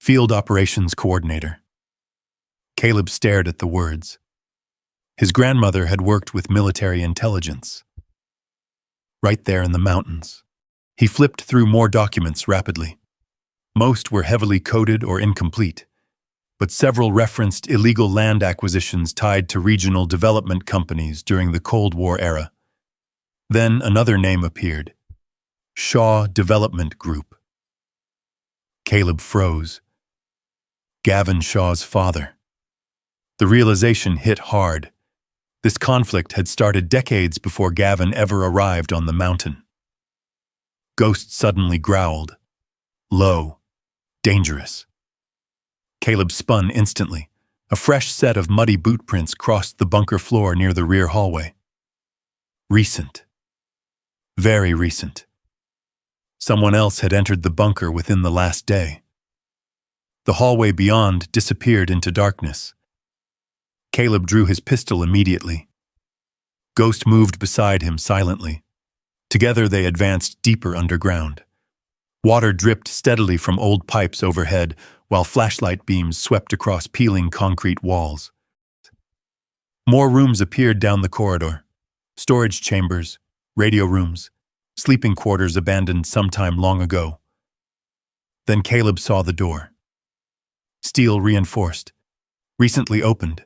S1: Field operations coordinator. Caleb stared at the words. His grandmother had worked with military intelligence. Right there in the mountains. He flipped through more documents rapidly. Most were heavily coded or incomplete, but several referenced illegal land acquisitions tied to regional development companies during the Cold War era. Then another name appeared. Shaw Development Group. Caleb froze. Gavin Shaw's father. The realization hit hard. This conflict had started decades before Gavin ever arrived on the mountain. Ghost suddenly growled. Low. Dangerous. Caleb spun instantly. A fresh set of muddy boot prints crossed the bunker floor near the rear hallway. Recent. Very recent. Someone else had entered the bunker within the last day. The hallway beyond disappeared into darkness. Caleb drew his pistol immediately. Ghost moved beside him silently. Together they advanced deeper underground. Water dripped steadily from old pipes overhead, while flashlight beams swept across peeling concrete walls. More rooms appeared down the corridor. Storage chambers, radio rooms, sleeping quarters abandoned sometime long ago. Then Caleb saw the door. Steel reinforced, recently opened.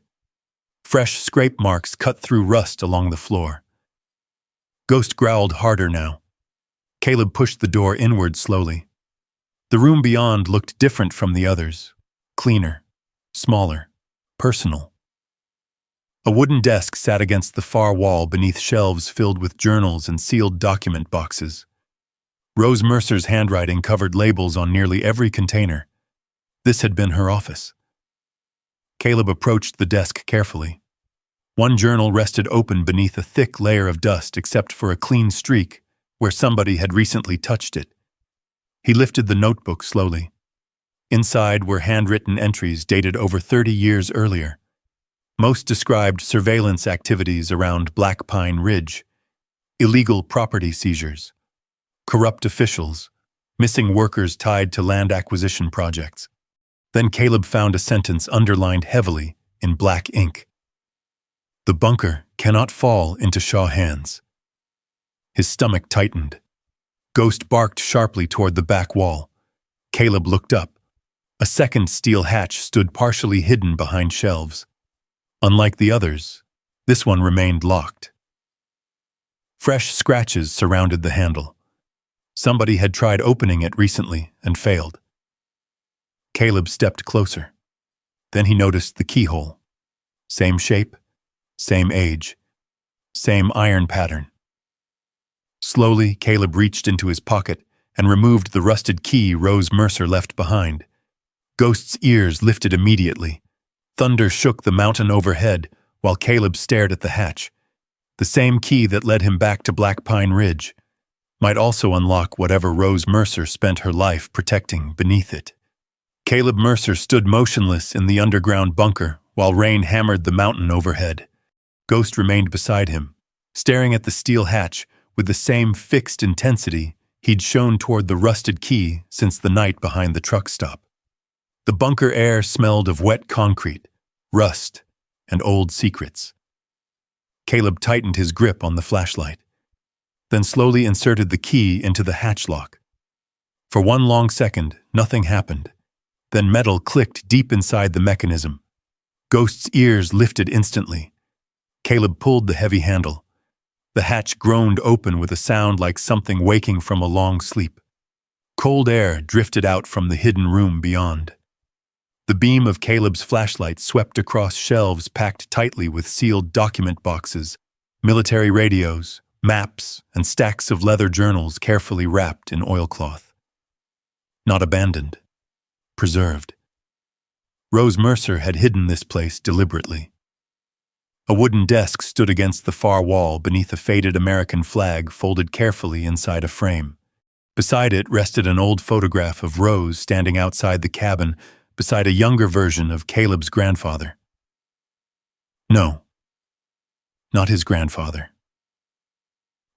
S1: Fresh scrape marks cut through rust along the floor. Ghost growled harder now. Caleb pushed the door inward slowly. The room beyond looked different from the others. Cleaner, smaller, personal. A wooden desk sat against the far wall beneath shelves filled with journals and sealed document boxes. Rose Mercer's handwriting covered labels on nearly every container. This had been her office. Caleb approached the desk carefully. One journal rested open beneath a thick layer of dust except for a clean streak where somebody had recently touched it. He lifted the notebook slowly. Inside were handwritten entries dated over 30 years earlier. Most described surveillance activities around Black Pine Ridge, illegal property seizures, corrupt officials, missing workers tied to land acquisition projects. Then Caleb found a sentence underlined heavily in black ink. The bunker cannot fall into Shaw hands. His stomach tightened. Ghost barked sharply toward the back wall. Caleb looked up. A second steel hatch stood partially hidden behind shelves. Unlike the others, this one remained locked. Fresh scratches surrounded the handle. Somebody had tried opening it recently and failed. Caleb stepped closer. Then he noticed the keyhole. Same shape, same age, same iron pattern. Slowly, Caleb reached into his pocket and removed the rusted key Rose Mercer left behind. Ghost's ears lifted immediately. Thunder shook the mountain overhead while Caleb stared at the hatch. The same key that led him back to Black Pine Ridge might also unlock whatever Rose Mercer spent her life protecting beneath it. Caleb Mercer stood motionless in the underground bunker while rain hammered the mountain overhead. Ghost remained beside him, staring at the steel hatch with the same fixed intensity he'd shown toward the rusted key since the night behind the truck stop. The bunker air smelled of wet concrete, rust, and old secrets. Caleb tightened his grip on the flashlight, then slowly inserted the key into the hatch lock. For one long second, nothing happened. Then metal clicked deep inside the mechanism. Ghost's ears lifted instantly. Caleb pulled the heavy handle. The hatch groaned open with a sound like something waking from a long sleep. Cold air drifted out from the hidden room beyond. The beam of Caleb's flashlight swept across shelves packed tightly with sealed document boxes, military radios, maps, and stacks of leather journals carefully wrapped in oilcloth. Not abandoned. Preserved. Rose Mercer had hidden this place deliberately. A wooden desk stood against the far wall beneath a faded American flag folded carefully inside a frame. Beside it rested an old photograph of Rose standing outside the cabin beside a younger version of Caleb's grandfather. No, not his grandfather.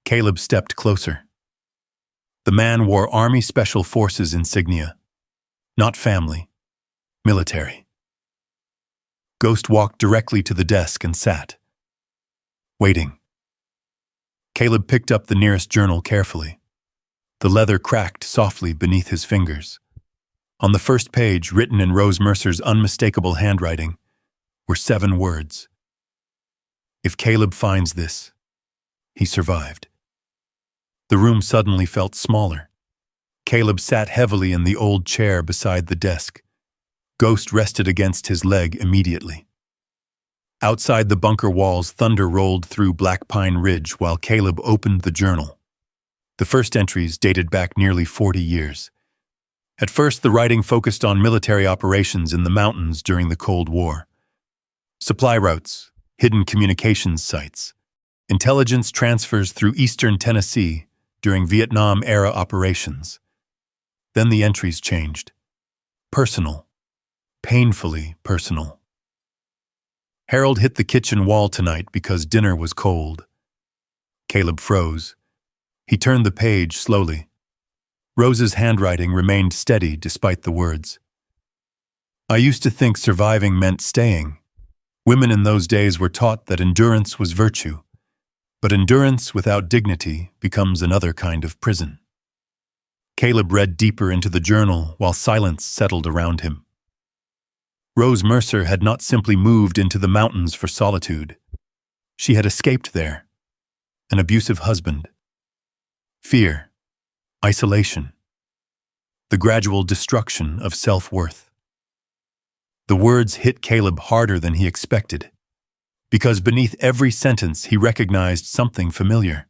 S1: Caleb stepped closer. The man wore Army Special Forces insignia. Not family, military. Ghost walked directly to the desk and sat, waiting. Caleb picked up the nearest journal carefully. The leather cracked softly beneath his fingers. On the first page, written in Rose Mercer's unmistakable handwriting, were 7 words. If Caleb finds this, he survived. The room suddenly felt smaller. Caleb sat heavily in the old chair beside the desk. Ghost rested against his leg immediately. Outside the bunker walls, thunder rolled through Black Pine Ridge while Caleb opened the journal. The first entries dated back nearly 40 years. At first, the writing focused on military operations in the mountains during the Cold War. Supply routes, hidden communications sites, intelligence transfers through eastern Tennessee during Vietnam-era operations. Then the entries changed. Personal. Painfully personal. Harold hit the kitchen wall tonight because dinner was cold. Caleb froze. He turned the page slowly. Rose's handwriting remained steady despite the words. I used to think surviving meant staying. Women in those days were taught that endurance was virtue. But endurance without dignity becomes another kind of prison. Caleb read deeper into the journal while silence settled around him. Rose Mercer had not simply moved into the mountains for solitude. She had escaped there. An abusive husband. Fear. Isolation. The gradual destruction of self-worth. The words hit Caleb harder than he expected. Because beneath every sentence he recognized something familiar.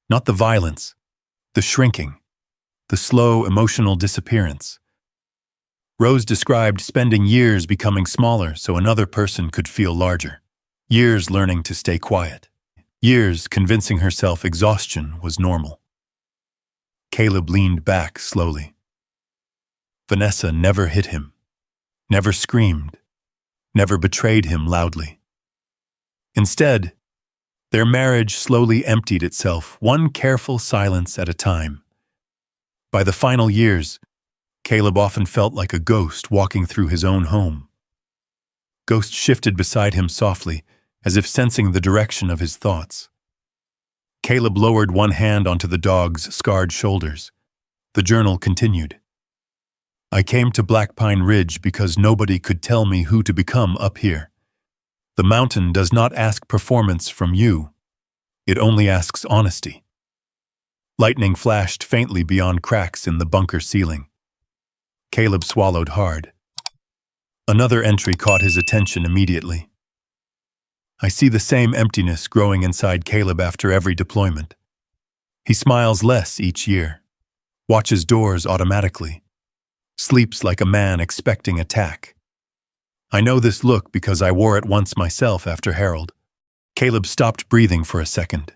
S1: Not the violence, the shrinking, the slow emotional disappearance. Rose described spending years becoming smaller so another person could feel larger. Years learning to stay quiet. Years convincing herself exhaustion was normal. Caleb leaned back slowly. Vanessa never hit him, never screamed, never betrayed him loudly. Instead, their marriage slowly emptied itself, one careful silence at a time. By the final years, Caleb often felt like a ghost walking through his own home. Ghost shifted beside him softly, as if sensing the direction of his thoughts. Caleb lowered one hand onto the dog's scarred shoulders. The journal continued. I came to Black Pine Ridge because nobody could tell me who to become up here. The mountain does not ask performance from you. It only asks honesty. Lightning flashed faintly beyond cracks in the bunker ceiling. Caleb swallowed hard. Another entry caught his attention immediately. I see the same emptiness growing inside Caleb after every deployment. He smiles less each year, watches doors automatically, sleeps like a man expecting attack. I know this look because I wore it once myself after Harold. Caleb stopped breathing for a second.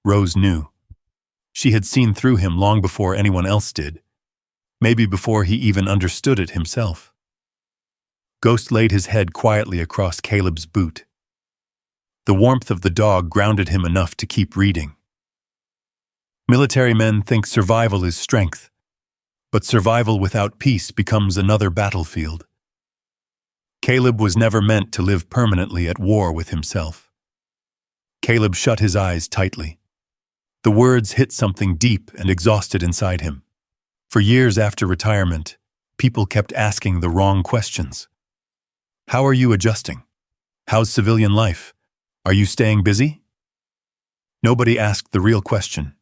S1: Rose knew. She had seen through him long before anyone else did, maybe before he even understood it himself. Ghost laid his head quietly across Caleb's boot. The warmth of the dog grounded him enough to keep reading. Military men think survival is strength, but survival without peace becomes another battlefield. Caleb was never meant to live permanently at war with himself. Caleb shut his eyes tightly. The words hit something deep and exhausted inside him. For years after retirement, people kept asking the wrong questions. How are you adjusting? How's civilian life? Are you staying busy? Nobody asked the real question.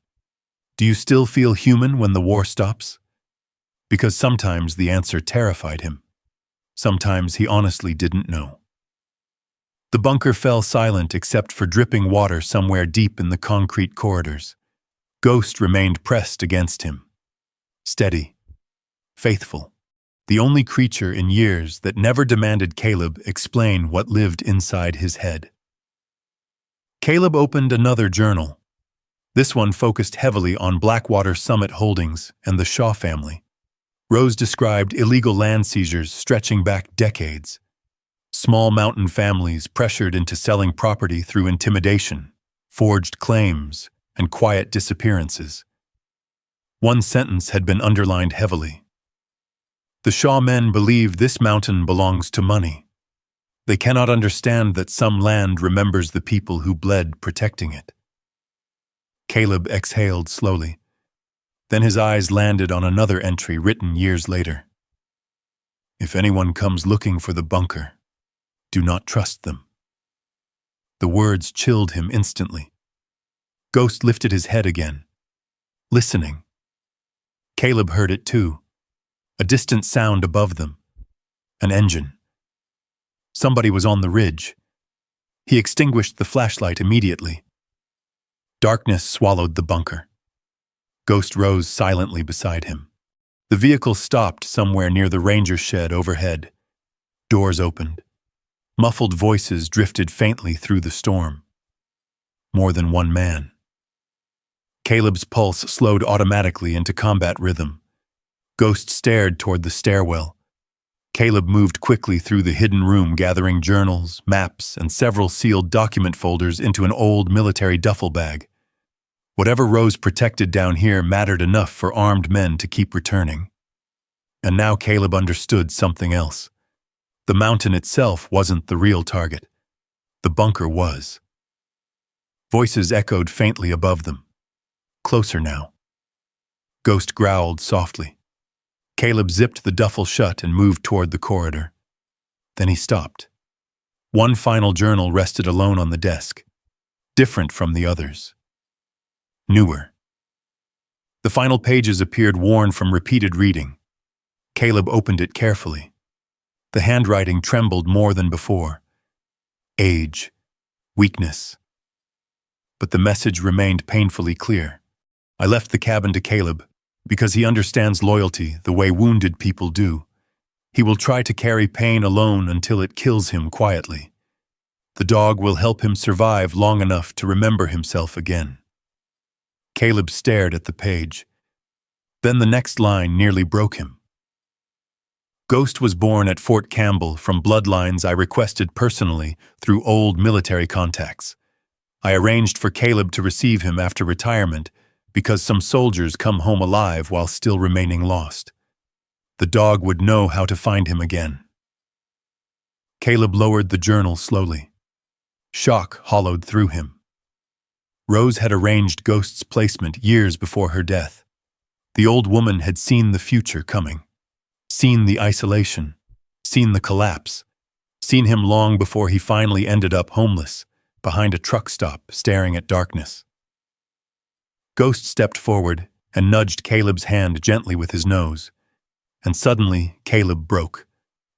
S1: Do you still feel human when the war stops? Because sometimes the answer terrified him. Sometimes he honestly didn't know. The bunker fell silent except for dripping water somewhere deep in the concrete corridors. Ghost remained pressed against him. Steady. Faithful. The only creature in years that never demanded Caleb explain what lived inside his head. Caleb opened another journal. This one focused heavily on Blackwater Summit Holdings and the Shaw family. Rose described illegal land seizures stretching back decades. Small mountain families pressured into selling property through intimidation, forged claims, and quiet disappearances. One sentence had been underlined heavily. The Shaw men believe this mountain belongs to money. They cannot understand that some land remembers the people who bled protecting it. Caleb exhaled slowly. Then his eyes landed on another entry written years later. If anyone comes looking for the bunker, do not trust them. The words chilled him instantly. Ghost lifted his head again, listening. Caleb heard it too, a distant sound above them. An engine. Somebody was on the ridge. He extinguished the flashlight immediately. Darkness swallowed the bunker. Ghost rose silently beside him. The vehicle stopped somewhere near the ranger shed overhead. Doors opened. Muffled voices drifted faintly through the storm. More than one man. Caleb's pulse slowed automatically into combat rhythm. Ghost stared toward the stairwell. Caleb moved quickly through the hidden room, gathering journals, maps, and several sealed document folders into an old military duffel bag. Whatever Rose protected down here mattered enough for armed men to keep returning. And now Caleb understood something else. The mountain itself wasn't the real target. The bunker was. Voices echoed faintly above them. Closer now. Ghost growled softly. Caleb zipped the duffel shut and moved toward the corridor. Then he stopped. One final journal rested alone on the desk, different from the others. Newer. The final pages appeared worn from repeated reading. Caleb opened it carefully. The handwriting trembled more than before. Age. Weakness. But the message remained painfully clear. I left the cabin to Caleb, because he understands loyalty the way wounded people do. He will try to carry pain alone until it kills him quietly. The dog will help him survive long enough to remember himself again. Caleb stared at the page. Then the next line nearly broke him. Ghost was born at Fort Campbell from bloodlines I requested personally through old military contacts. I arranged for Caleb to receive him after retirement because some soldiers come home alive while still remaining lost. The dog would know how to find him again. Caleb lowered the journal slowly. Shock hollowed through him. Rose had arranged Ghost's placement years before her death. The old woman had seen the future coming, seen the isolation, seen the collapse, seen him long before he finally ended up homeless, behind a truck stop staring at darkness. Ghost stepped forward and nudged Caleb's hand gently with his nose. And suddenly, Caleb broke.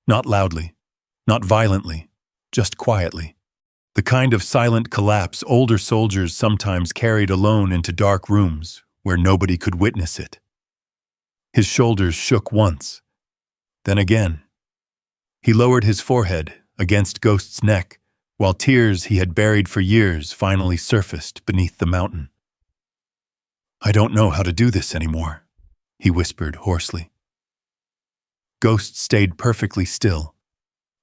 S1: Not loudly, not violently, just quietly. The kind of silent collapse older soldiers sometimes carried alone into dark rooms where nobody could witness it. His shoulders shook once, then again. He lowered his forehead against Ghost's neck, while tears he had buried for years finally surfaced beneath the mountain. I don't know how to do this anymore, he whispered hoarsely. Ghost stayed perfectly still,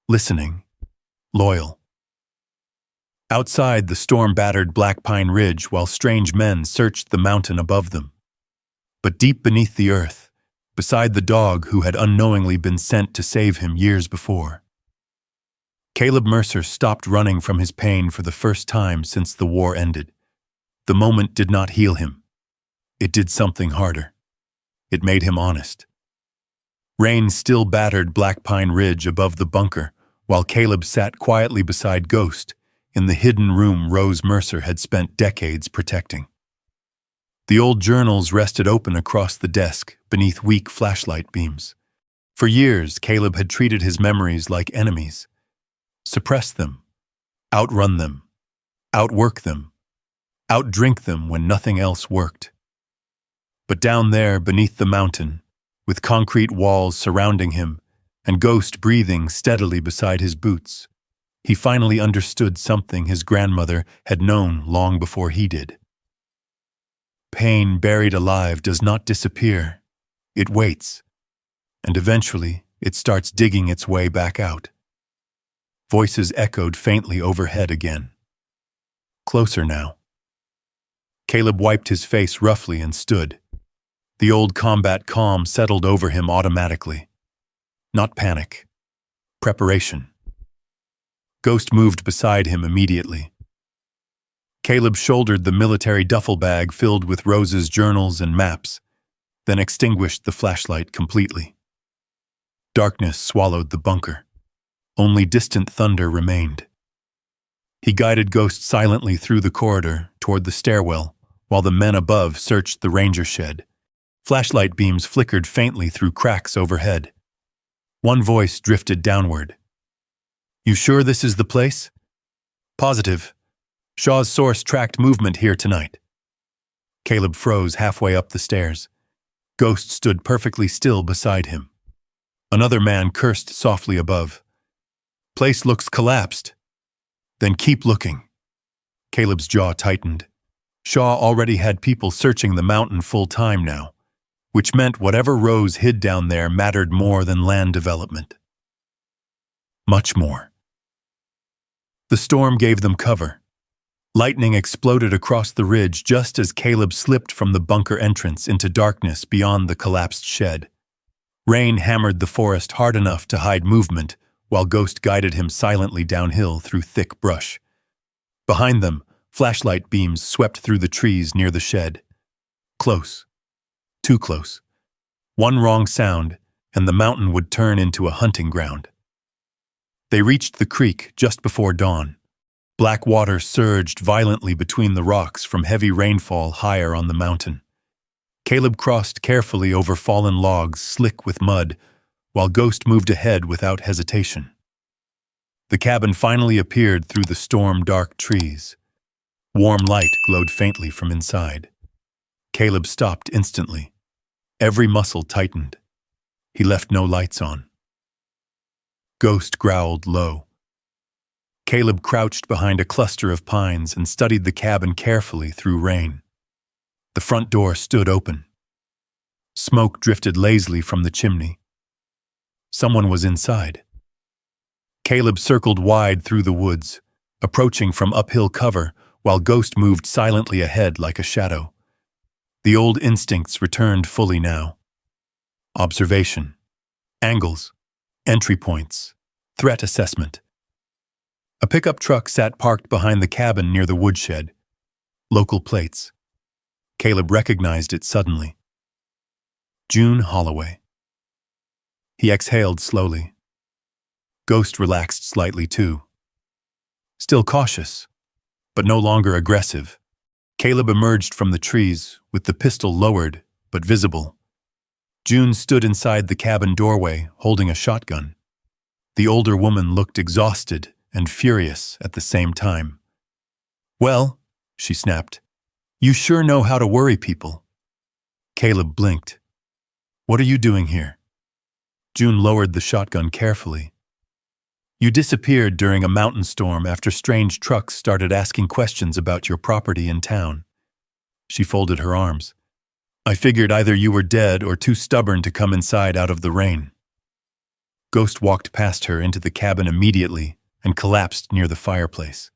S1: listening, loyal. Outside, the storm battered Black Pine Ridge while strange men searched the mountain above them. But deep beneath the earth, beside the dog who had unknowingly been sent to save him years before, Caleb Mercer stopped running from his pain for the first time since the war ended. The moment did not heal him. It did something harder. It made him honest. Rain still battered Black Pine Ridge above the bunker, while Caleb sat quietly beside Ghost in the hidden room Rose Mercer had spent decades protecting. The old journals rested open across the desk beneath weak flashlight beams. For years, Caleb had treated his memories like enemies. Suppressed them, outrun them, outwork them, outdrink them when nothing else worked. But down there beneath the mountain, with concrete walls surrounding him and Ghost breathing steadily beside his boots, He finally understood something his grandmother had known long before he did. Pain buried alive does not disappear. It waits, and eventually it starts digging its way back out. Voices echoed faintly overhead again. Closer now. Caleb wiped his face roughly and stood. The old combat calm settled over him automatically. Not panic. Preparation. Ghost moved beside him immediately. Caleb shouldered the military duffel bag filled with Rose's journals and maps, then extinguished the flashlight completely. Darkness swallowed the bunker. Only distant thunder remained. He guided Ghost silently through the corridor toward the stairwell, while the men above searched the ranger shed. Flashlight beams flickered faintly through cracks overhead. One voice drifted downward. "You sure this is the place?" "Positive. Shaw's source tracked movement here tonight." Caleb froze halfway up the stairs. Ghost stood perfectly still beside him. Another man cursed softly above. "Place looks collapsed." "Then keep looking." Caleb's jaw tightened. Shaw already had people searching the mountain full-time now, which meant whatever Rose hid down there mattered more than land development. Much more. The storm gave them cover. Lightning exploded across the ridge just as Caleb slipped from the bunker entrance into darkness beyond the collapsed shed. Rain hammered the forest hard enough to hide movement, while Ghost guided him silently downhill through thick brush. Behind them, flashlight beams swept through the trees near the shed. Close. Too close. One wrong sound, and the mountain would turn into a hunting ground. They reached the creek just before dawn. Black water surged violently between the rocks from heavy rainfall higher on the mountain. Caleb crossed carefully over fallen logs slick with mud, while Ghost moved ahead without hesitation. The cabin finally appeared through the storm-dark trees. Warm light glowed faintly from inside. Caleb stopped instantly. Every muscle tightened. He left no lights on. Ghost growled low. Caleb crouched behind a cluster of pines and studied the cabin carefully through rain. The front door stood open. Smoke drifted lazily from the chimney. Someone was inside. Caleb circled wide through the woods, approaching from uphill cover, while Ghost moved silently ahead like a shadow. The old instincts returned fully now. Observation. Angles. Entry points. Threat assessment. A pickup truck sat parked behind the cabin near the woodshed. Local plates. Caleb recognized it suddenly. June Holloway. He exhaled slowly. Ghost relaxed slightly too. Still cautious, but no longer aggressive. Caleb emerged from the trees with the pistol lowered but visible. June stood inside the cabin doorway holding a shotgun. The older woman looked exhausted and furious at the same time. "Well," she snapped, "you sure know how to worry people." Caleb blinked. "What are you doing here?" June lowered the shotgun carefully. "You disappeared during a mountain storm after strange trucks started asking questions about your property in town." She folded her arms. "I figured either you were dead or too stubborn to come inside out of the rain." Ghost walked past her into the cabin immediately and collapsed near the fireplace.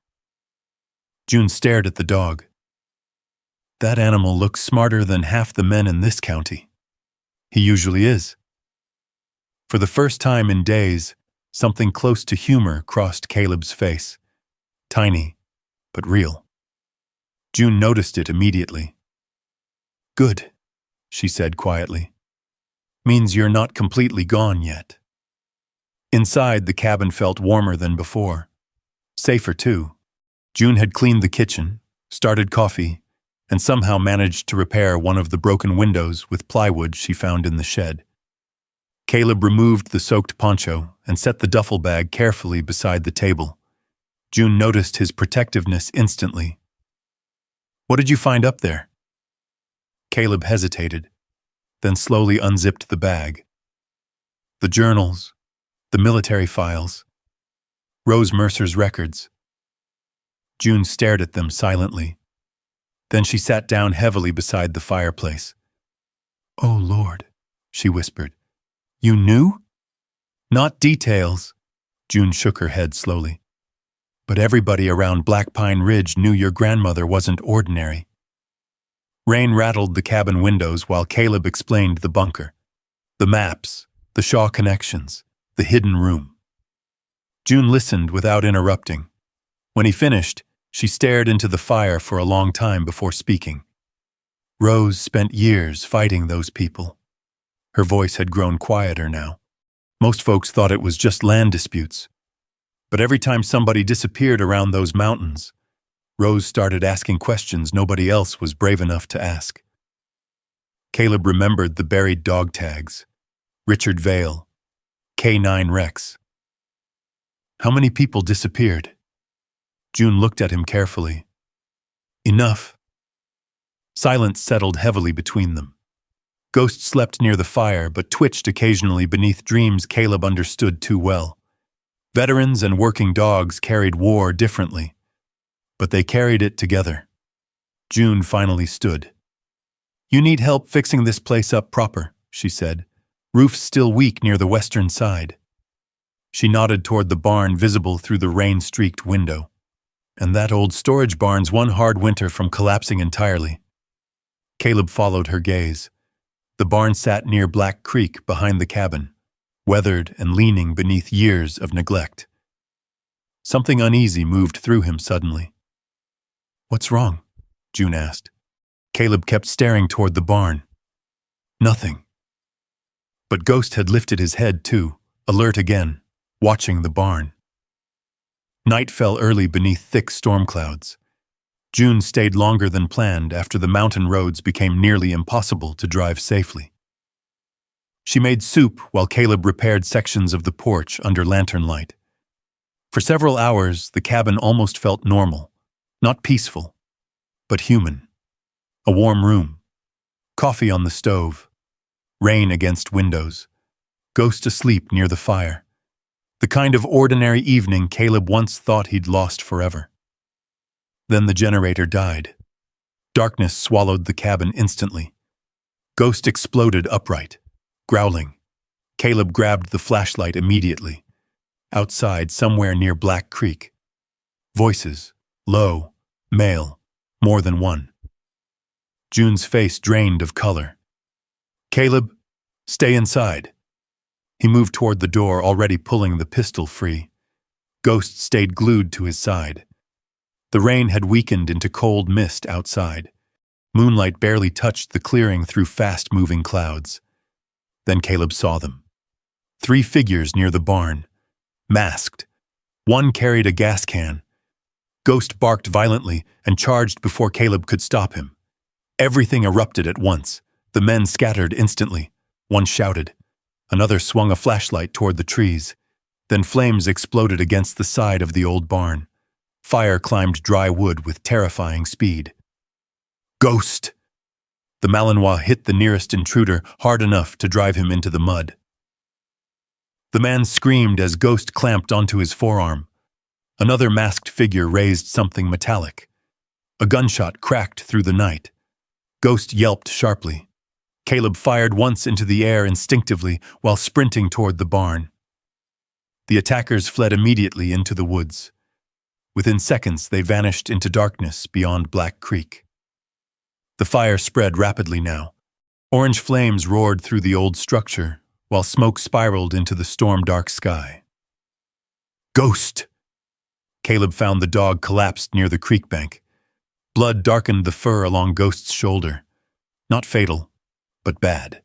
S1: June stared at the dog. "That animal looks smarter than half the men in this county." "He usually is." For the first time in days, something close to humor crossed Caleb's face. Tiny, but real. June noticed it immediately. "Good," she said quietly. "Means you're not completely gone yet." Inside, the cabin felt warmer than before. Safer, too. June had cleaned the kitchen, started coffee, and somehow managed to repair one of the broken windows with plywood she found in the shed. Caleb removed the soaked poncho and set the duffel bag carefully beside the table. June noticed his protectiveness instantly. "What did you find up there?" Caleb hesitated, then slowly unzipped the bag. The journals, the military files. Rose Mercer's records. June stared at them silently. Then she sat down heavily beside the fireplace. "Oh, Lord," she whispered. "You knew?" "Not details." June shook her head slowly. "But everybody around Black Pine Ridge knew your grandmother wasn't ordinary." Rain rattled the cabin windows while Caleb explained the bunker, the maps, the Shaw connections, the hidden room. June listened without interrupting. When he finished, she stared into the fire for a long time before speaking. Rose spent years fighting those people. Her voice had grown quieter now. Most folks thought it was just land disputes. But every time somebody disappeared around those mountains, Rose started asking questions nobody else was brave enough to ask. Caleb remembered the buried dog tags. Richard Vale, K9 Rex. How many people disappeared? June looked at him carefully. Enough. Silence settled heavily between them. Ghost slept near the fire, but twitched occasionally beneath dreams Caleb understood too well. Veterans and working dogs carried war differently, but they carried it together. June finally stood. "You need help fixing this place up proper," she said. "Roof's still weak near the western side." She nodded toward the barn visible through the rain-streaked window. And that old storage barn's one hard winter from collapsing entirely. Caleb followed her gaze. The barn sat near Black Creek behind the cabin, weathered and leaning beneath years of neglect. Something uneasy moved through him suddenly. "What's wrong?" June asked. Caleb kept staring toward the barn. Nothing. But Ghost had lifted his head too, alert again, watching the barn. Night fell early beneath thick storm clouds. June stayed longer than planned after the mountain roads became nearly impossible to drive safely. She made soup while Caleb repaired sections of the porch under lantern light. For several hours, the cabin almost felt normal, not peaceful, but human. A warm room, coffee on the stove, rain against windows, Ghost asleep near the fire. The kind of ordinary evening Caleb once thought he'd lost forever. Then the generator died. Darkness swallowed the cabin instantly. Ghost exploded upright, growling. Caleb grabbed the flashlight immediately. Outside, somewhere near Black Creek. Voices, low, male, more than one. June's face drained of color. "Caleb, stay inside." He moved toward the door, already pulling the pistol free. Ghost stayed glued to his side. The rain had weakened into cold mist outside. Moonlight barely touched the clearing through fast-moving clouds. Then Caleb saw them. 3 figures near the barn, masked. One carried a gas can. Ghost barked violently and charged before Caleb could stop him. Everything erupted at once. The men scattered instantly. One shouted. Another swung a flashlight toward the trees. Then flames exploded against the side of the old barn. Fire climbed dry wood with terrifying speed. "Ghost!" The Malinois hit the nearest intruder hard enough to drive him into the mud. The man screamed as Ghost clamped onto his forearm. Another masked figure raised something metallic. A gunshot cracked through the night. Ghost yelped sharply. Caleb fired once into the air instinctively while sprinting toward the barn. The attackers fled immediately into the woods. Within seconds, they vanished into darkness beyond Black Creek. The fire spread rapidly now. Orange flames roared through the old structure, while smoke spiraled into the storm-dark sky. "Ghost!" Caleb found the dog collapsed near the creek bank. Blood darkened the fur along Ghost's shoulder. Not fatal, but bad.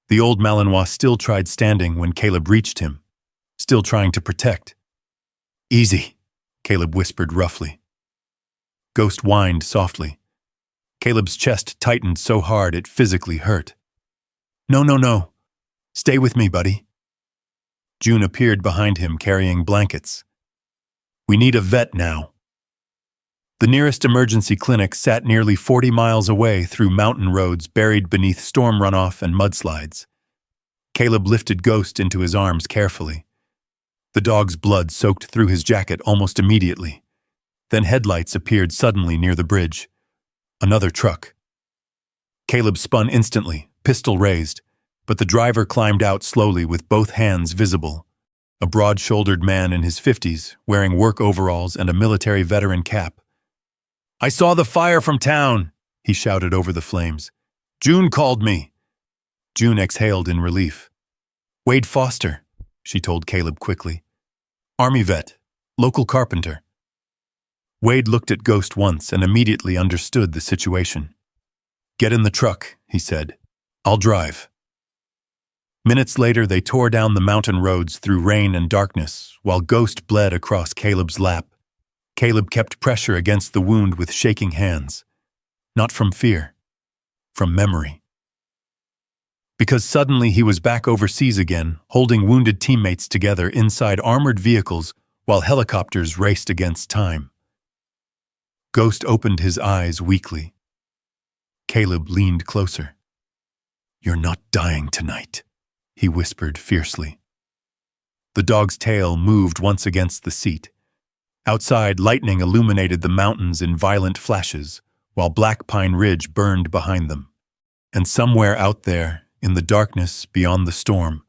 S1: The old Malinois still tried standing when Caleb reached him, still trying to protect. "Easy," Caleb whispered roughly. Ghost whined softly. Caleb's chest tightened so hard it physically hurt. No. Stay with me, buddy." June appeared behind him carrying blankets. "We need a vet now." The nearest emergency clinic sat nearly 40 miles away through mountain roads buried beneath storm runoff and mudslides. Caleb lifted Ghost into his arms carefully. The dog's blood soaked through his jacket almost immediately. Then headlights appeared suddenly near the bridge. Another truck. Caleb spun instantly, pistol raised, but the driver climbed out slowly with both hands visible. A broad-shouldered man in his 50s, wearing work overalls and a military veteran cap. "I saw the fire from town," he shouted over the flames. "June called me." June exhaled in relief. "Wade Foster," she told Caleb quickly. "Army vet, local carpenter." Wade looked at Ghost once and immediately understood the situation. "Get in the truck," he said. "I'll drive." Minutes later, they tore down the mountain roads through rain and darkness, while Ghost bled across Caleb's lap. Caleb kept pressure against the wound with shaking hands. Not from fear, from memory. Because suddenly he was back overseas again, holding wounded teammates together inside armored vehicles while helicopters raced against time. Ghost opened his eyes weakly. Caleb leaned closer. "You're not dying tonight," he whispered fiercely. The dog's tail moved once against the seat. Outside, lightning illuminated the mountains in violent flashes, while Black Pine Ridge burned behind them. And somewhere out there, in the darkness beyond the storm,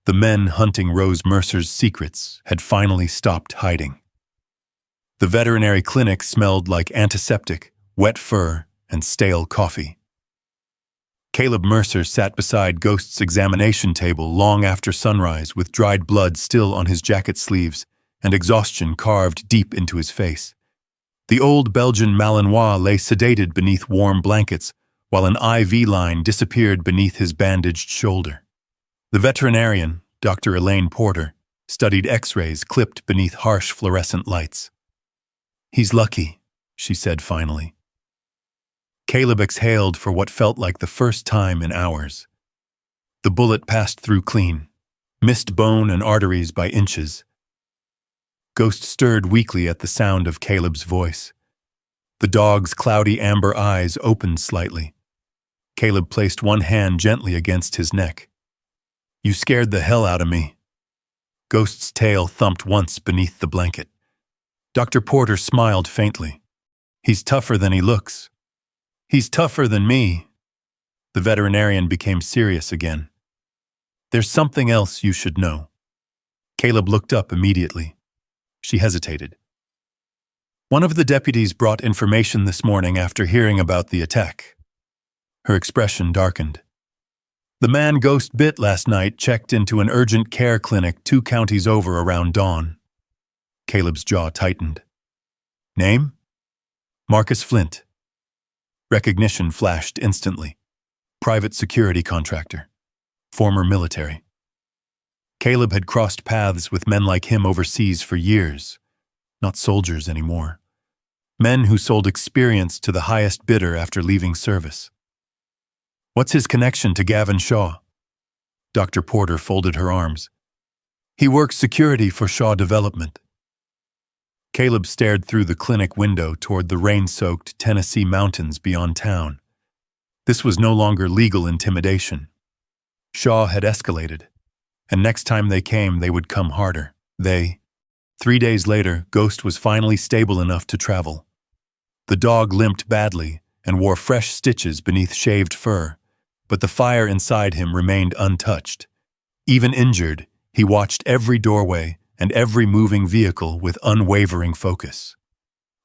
S1: the men hunting Rose Mercer's secrets had finally stopped hiding. The veterinary clinic smelled like antiseptic, wet fur, and stale coffee. Caleb Mercer sat beside Ghost's examination table long after sunrise with dried blood still on his jacket sleeves and exhaustion carved deep into his face. The old Belgian Malinois lay sedated beneath warm blankets, while an IV line disappeared beneath his bandaged shoulder. The veterinarian, Dr. Elaine Porter, studied X-rays clipped beneath harsh fluorescent lights. "He's lucky," she said finally. Caleb exhaled for what felt like the first time in hours. The bullet passed through clean, missed bone and arteries by inches. Ghost stirred weakly at the sound of Caleb's voice. The dog's cloudy amber eyes opened slightly. Caleb placed one hand gently against his neck. "You scared the hell out of me." Ghost's tail thumped once beneath the blanket. Dr. Porter smiled faintly. "He's tougher than he looks." "He's tougher than me." The veterinarian became serious again. "There's something else you should know." Caleb looked up immediately. She hesitated. "One of the deputies brought information this morning after hearing about the attack." Her expression darkened. "The man Ghost bit last night checked into an urgent care clinic 2 counties over around dawn." Caleb's jaw tightened. "Name?" "Marcus Flint." Recognition flashed instantly. Private security contractor. Former military. Caleb had crossed paths with men like him overseas for years. Not soldiers anymore. Men who sold experience to the highest bidder after leaving service. "What's his connection to Gavin Shaw?" Dr. Porter folded her arms. "He works security for Shaw Development." Caleb stared through the clinic window toward the rain-soaked Tennessee mountains beyond town. This was no longer legal intimidation. Shaw had escalated, and next time they came, they would come harder. 3 days later, Ghost was finally stable enough to travel. The dog limped badly and wore fresh stitches beneath shaved fur, but the fire inside him remained untouched. Even injured, he watched every doorway and every moving vehicle with unwavering focus.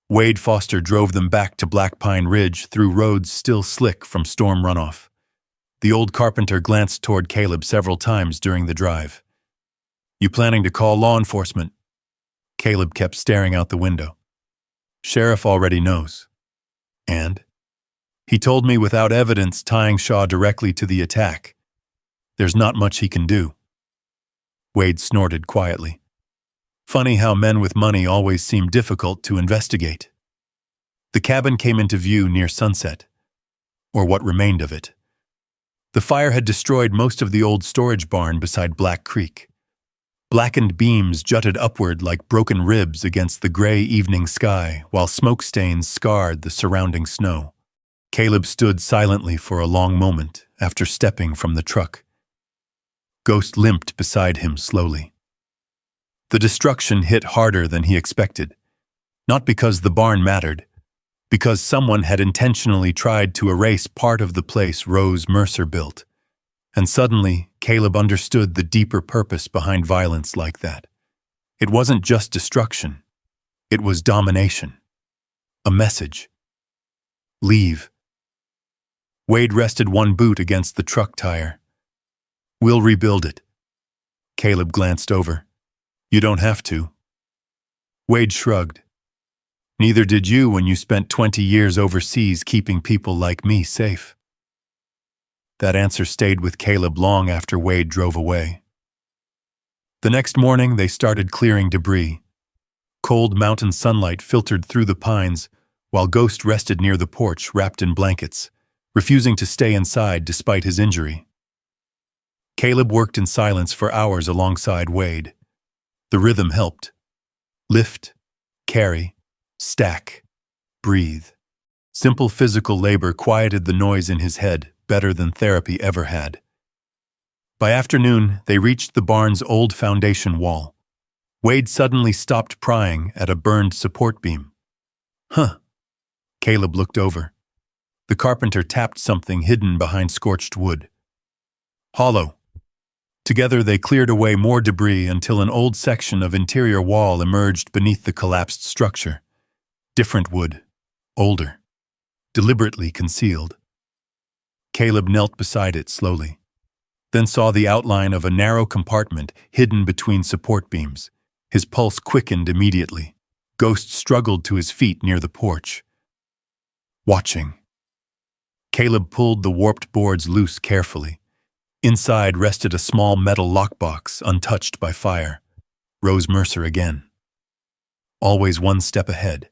S1: Wade Foster drove them back to Black Pine Ridge through roads still slick from storm runoff. The old carpenter glanced toward Caleb several times during the drive. "You planning to call law enforcement?" Caleb kept staring out the window. "Sheriff already knows." "And?" "He told me without evidence tying Shaw directly to the attack. There's not much he can do." Wade snorted quietly. Funny how men with money always seem difficult to investigate. The cabin came into view near sunset, or what remained of it. The fire had destroyed most of the old storage barn beside Black Creek. Blackened beams jutted upward like broken ribs against the gray evening sky, while smoke stains scarred the surrounding snow. Caleb stood silently for a long moment after stepping from the truck. Ghost limped beside him slowly. The destruction hit harder than he expected. Not because the barn mattered, because someone had intentionally tried to erase part of the place Rose Mercer built. And suddenly, Caleb understood the deeper purpose behind violence like that. It wasn't just destruction. It was domination. A message. Leave. Wade rested one boot against the truck tire. We'll rebuild it. Caleb glanced over. You don't have to. Wade shrugged. Neither did you when you spent 20 years overseas keeping people like me safe. That answer stayed with Caleb long after Wade drove away. The next morning, they started clearing debris. Cold mountain sunlight filtered through the pines, while Ghost rested near the porch wrapped in blankets, refusing to stay inside despite his injury. Caleb worked in silence for hours alongside Wade. The rhythm helped. Lift, carry, stack, breathe. Simple physical labor quieted the noise in his head better than therapy ever had. By afternoon, they reached the barn's old foundation wall. Wade suddenly stopped prying at a burned support beam. Huh. Caleb looked over. The carpenter tapped something hidden behind scorched wood. Hollow. Together they cleared away more debris until an old section of interior wall emerged beneath the collapsed structure. Different wood. Older. Deliberately concealed. Caleb knelt beside it slowly, then saw the outline of a narrow compartment hidden between support beams. His pulse quickened immediately. Ghost struggled to his feet near the porch. Watching. Caleb pulled the warped boards loose carefully. Inside rested a small metal lockbox untouched by fire. Rose Mercer again. Always one step ahead.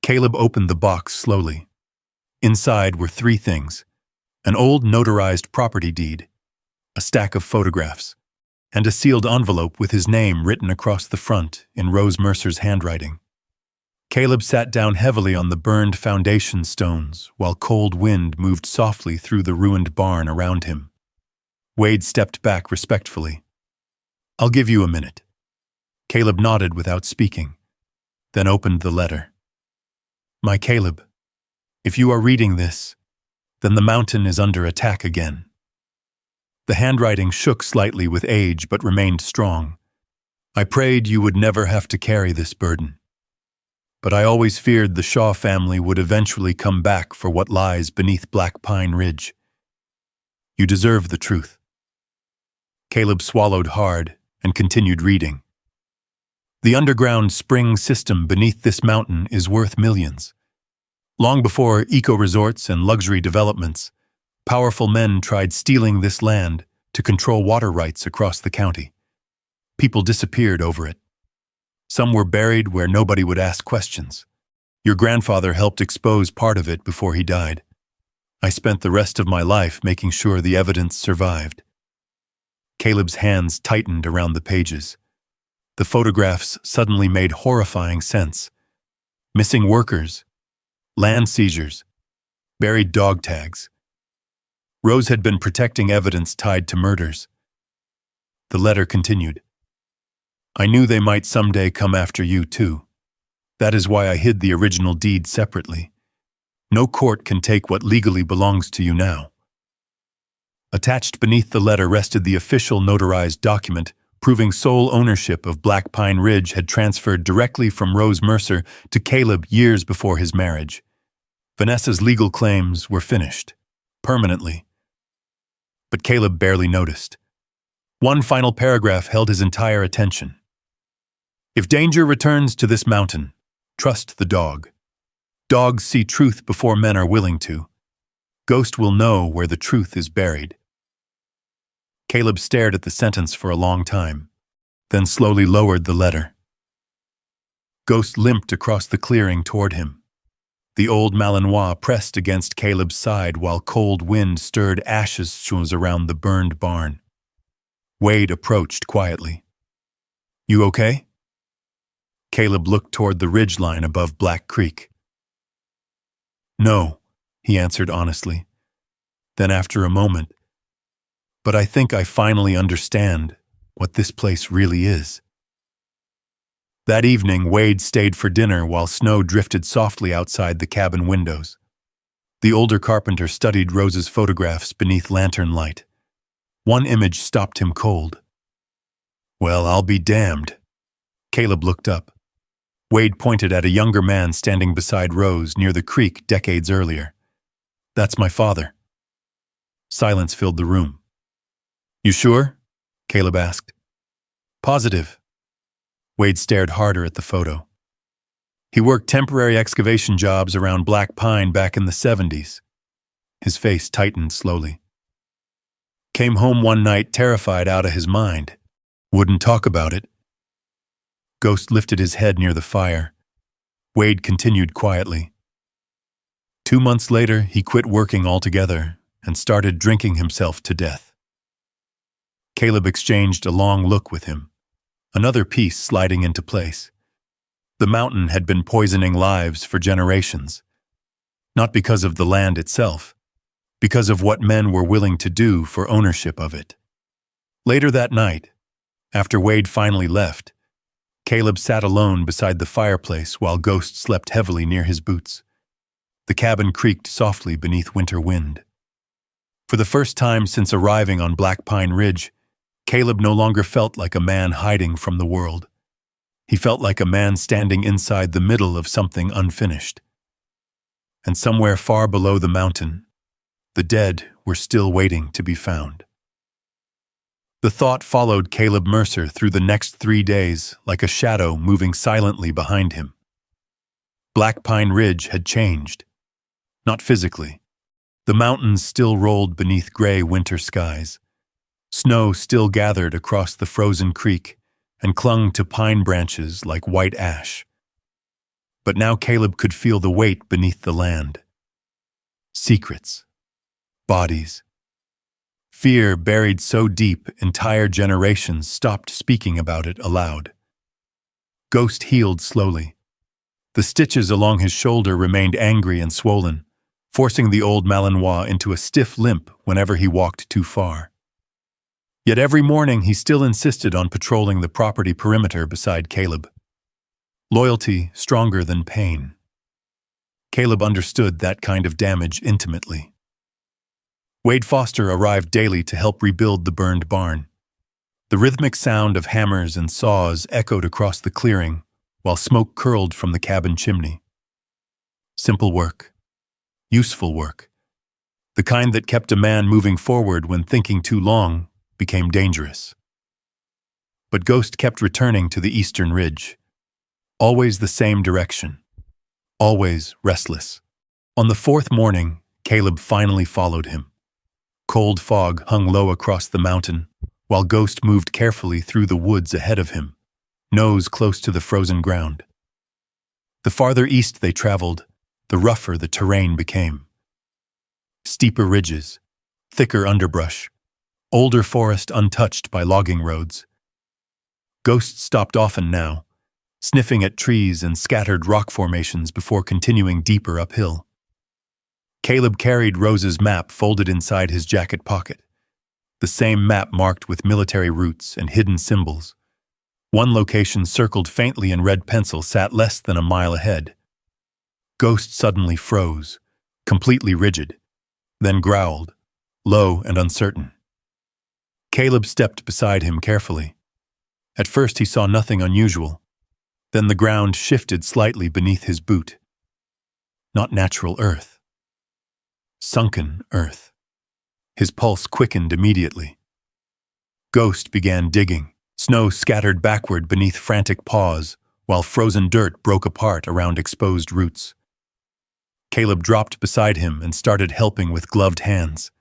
S1: Caleb opened the box slowly. Inside were three things: an old notarized property deed, a stack of photographs, and a sealed envelope with his name written across the front in Rose Mercer's handwriting. Caleb sat down heavily on the burned foundation stones while cold wind moved softly through the ruined barn around him. Wade stepped back respectfully. I'll give you a minute. Caleb nodded without speaking, then opened the letter. My Caleb, if you are reading this, then the mountain is under attack again. The handwriting shook slightly with age but remained strong. I prayed you would never have to carry this burden. But I always feared the Shaw family would eventually come back for what lies beneath Black Pine Ridge. You deserve the truth. Caleb swallowed hard and continued reading. The underground spring system beneath this mountain is worth millions. Long before eco-resorts and luxury developments, powerful men tried stealing this land to control water rights across the county. People disappeared over it. Some were buried where nobody would ask questions. Your grandfather helped expose part of it before he died. I spent the rest of my life making sure the evidence survived. Caleb's hands tightened around the pages. The photographs suddenly made horrifying sense. Missing workers, land seizures, buried dog tags. Rose had been protecting evidence tied to murders. The letter continued. I knew they might someday come after you, too. That is why I hid the original deed separately. No court can take what legally belongs to you now. Attached beneath the letter rested the official notarized document proving sole ownership of Black Pine Ridge had transferred directly from Rose Mercer to Caleb years before his marriage. Vanessa's legal claims were finished, permanently. But Caleb barely noticed. One final paragraph held his entire attention. If danger returns to this mountain, trust the dog. Dogs see truth before men are willing to. Ghost will know where the truth is buried. Caleb stared at the sentence for a long time, then slowly lowered the letter. Ghost limped across the clearing toward him. The old Malinois pressed against Caleb's side while cold wind stirred ashes around the burned barn. Wade approached quietly. You okay? Caleb looked toward the ridgeline above Black Creek. No, he answered honestly. Then after a moment, but I think I finally understand what this place really is. That evening, Wade stayed for dinner while snow drifted softly outside the cabin windows. The older carpenter studied Rose's photographs beneath lantern light. One image stopped him cold. "Well, I'll be damned." Caleb looked up. Wade pointed at a younger man standing beside Rose near the creek decades earlier. "That's my father." Silence filled the room. "You sure?" Caleb asked. "Positive." Wade stared harder at the photo. He worked temporary excavation jobs around Black Pine back in the 70s. His face tightened slowly. Came home one night terrified out of his mind. Wouldn't talk about it. Ghost lifted his head near the fire. Wade continued quietly. 2 months later, he quit working altogether and started drinking himself to death. Caleb exchanged a long look with him, another piece sliding into place. The mountain had been poisoning lives for generations, not because of the land itself, because of what men were willing to do for ownership of it. Later that night, after Wade finally left, Caleb sat alone beside the fireplace while Ghost slept heavily near his boots. The cabin creaked softly beneath winter wind. For the first time since arriving on Black Pine Ridge, Caleb no longer felt like a man hiding from the world. He felt like a man standing inside the middle of something unfinished. And somewhere far below the mountain, the dead were still waiting to be found. The thought followed Caleb Mercer through the next 3 days like a shadow moving silently behind him. Black Pine Ridge had changed. Not physically. The mountains still rolled beneath gray winter skies. Snow still gathered across the frozen creek and clung to pine branches like white ash. But now Caleb could feel the weight beneath the land. Secrets. Bodies. Fear buried so deep entire generations stopped speaking about it aloud. Ghost healed slowly. The stitches along his shoulder remained angry and swollen, forcing the old Malinois into a stiff limp whenever he walked too far. Yet every morning he still insisted on patrolling the property perimeter beside Caleb. Loyalty stronger than pain. Caleb understood that kind of damage intimately. Wade Foster arrived daily to help rebuild the burned barn. The rhythmic sound of hammers and saws echoed across the clearing, while smoke curled from the cabin chimney. Simple work. Useful work. The kind that kept a man moving forward when thinking too long became dangerous. But Ghost kept returning to the eastern ridge. Always the same direction. Always restless. On the 4th morning, Caleb finally followed him. Cold fog hung low across the mountain, while Ghost moved carefully through the woods ahead of him, nose close to the frozen ground. The farther east they traveled, the rougher the terrain became. Steeper ridges, thicker underbrush, older forest untouched by logging roads. Ghost stopped often now, sniffing at trees and scattered rock formations before continuing deeper uphill. Caleb carried Rose's map folded inside his jacket pocket, the same map marked with military routes and hidden symbols. One location circled faintly in red pencil sat less than a mile ahead. Ghost suddenly froze, completely rigid, then growled, low and uncertain. Caleb stepped beside him carefully. At first he saw nothing unusual. Then the ground shifted slightly beneath his boot. Not natural earth. Sunken earth. His pulse quickened immediately. Ghost began digging. Snow scattered backward beneath frantic paws, while frozen dirt broke apart around exposed roots. Caleb dropped beside him and started helping with gloved hands.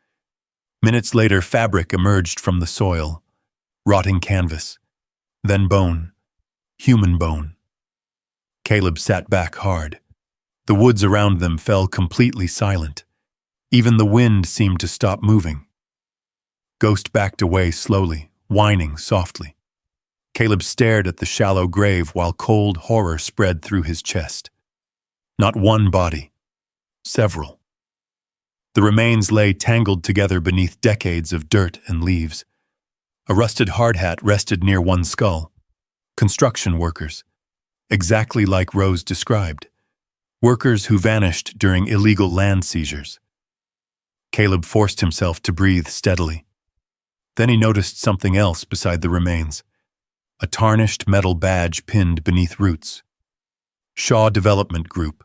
S1: Minutes later, fabric emerged from the soil. Rotting canvas. Then bone. Human bone. Caleb sat back hard. The woods around them fell completely silent. Even the wind seemed to stop moving. Ghost backed away slowly, whining softly. Caleb stared at the shallow grave while cold horror spread through his chest. Not one body. Several. The remains lay tangled together beneath decades of dirt and leaves. A rusted hard hat rested near one skull. Construction workers. exactly like Rose described. Workers who vanished during illegal land seizures. Caleb forced himself to breathe steadily. Then he noticed something else beside the remains. A tarnished metal badge pinned beneath roots. Shaw Development Group.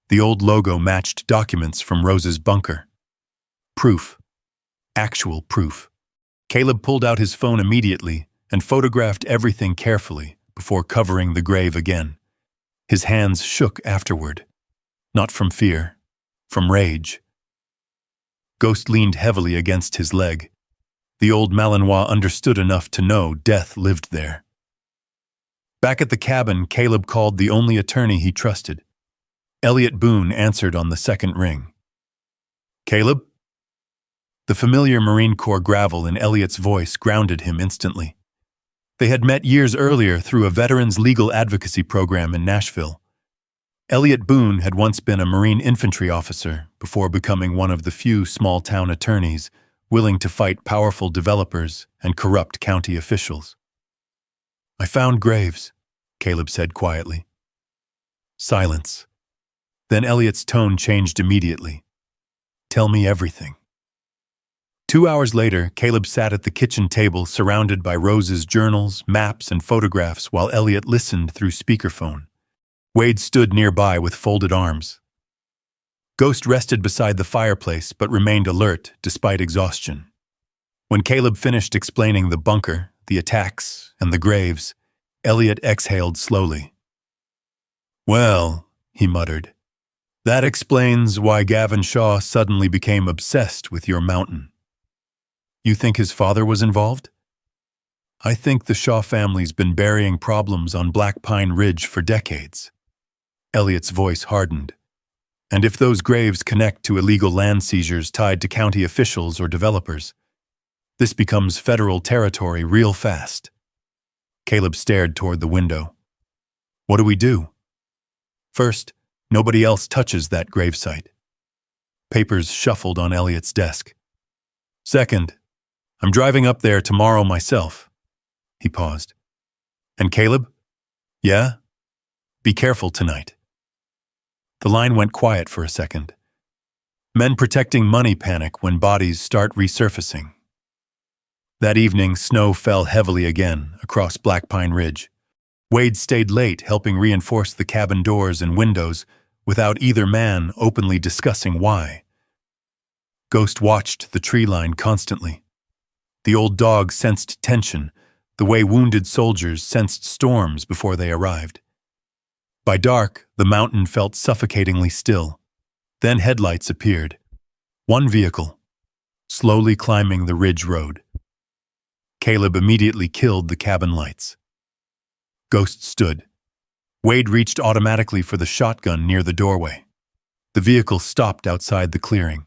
S1: The old logo matched documents from Rose's bunker. Proof. Actual proof. Caleb pulled out his phone immediately and photographed everything carefully before covering the grave again. His hands shook afterward. Not from fear, from rage. Ghost leaned heavily against his leg. The old Malinois understood enough to know death lived there. Back at the cabin, Caleb called the only attorney he trusted. Elliot Boone answered on the second ring. Caleb? The familiar Marine Corps gravel in Elliot's voice grounded him instantly. They had met years earlier through a veterans legal advocacy program in Nashville. Elliot Boone had once been a Marine infantry officer before becoming one of the few small-town attorneys willing to fight powerful developers and corrupt county officials. I found graves, Caleb said quietly. Silence. Then Elliot's tone changed immediately. Tell me everything. 2 hours later, Caleb sat at the kitchen table surrounded by Rose's journals, maps, and photographs while Elliot listened through speakerphone. Wade stood nearby with folded arms. Ghost rested beside the fireplace but remained alert despite exhaustion. When Caleb finished explaining the bunker, the attacks, and the graves, Elliot exhaled slowly. Well, he muttered, that explains why Gavin Shaw suddenly became obsessed with your mountain. You think his father was involved? I think the Shaw family's been burying problems on Black Pine Ridge for decades. Elliot's voice hardened. And if those graves connect to illegal land seizures tied to county officials or developers, this becomes federal territory real fast. Caleb stared toward the window. What do we do? First, nobody else touches that gravesite. Papers shuffled on Elliot's desk. Second, I'm driving up there tomorrow myself. He paused. And Caleb? Yeah? Be careful tonight. The line went quiet for a second. Men protecting money panic when bodies start resurfacing. That evening, snow fell heavily again across Black Pine Ridge. Wade stayed late helping reinforce the cabin doors and windows without either man openly discussing why. Ghost watched the tree line constantly. The old dog sensed tension, the way wounded soldiers sensed storms before they arrived. By dark, the mountain felt suffocatingly still. Then headlights appeared. One vehicle, slowly climbing the ridge road. Caleb immediately killed the cabin lights. Ghost stood. Wade reached automatically for the shotgun near the doorway. The vehicle stopped outside the clearing.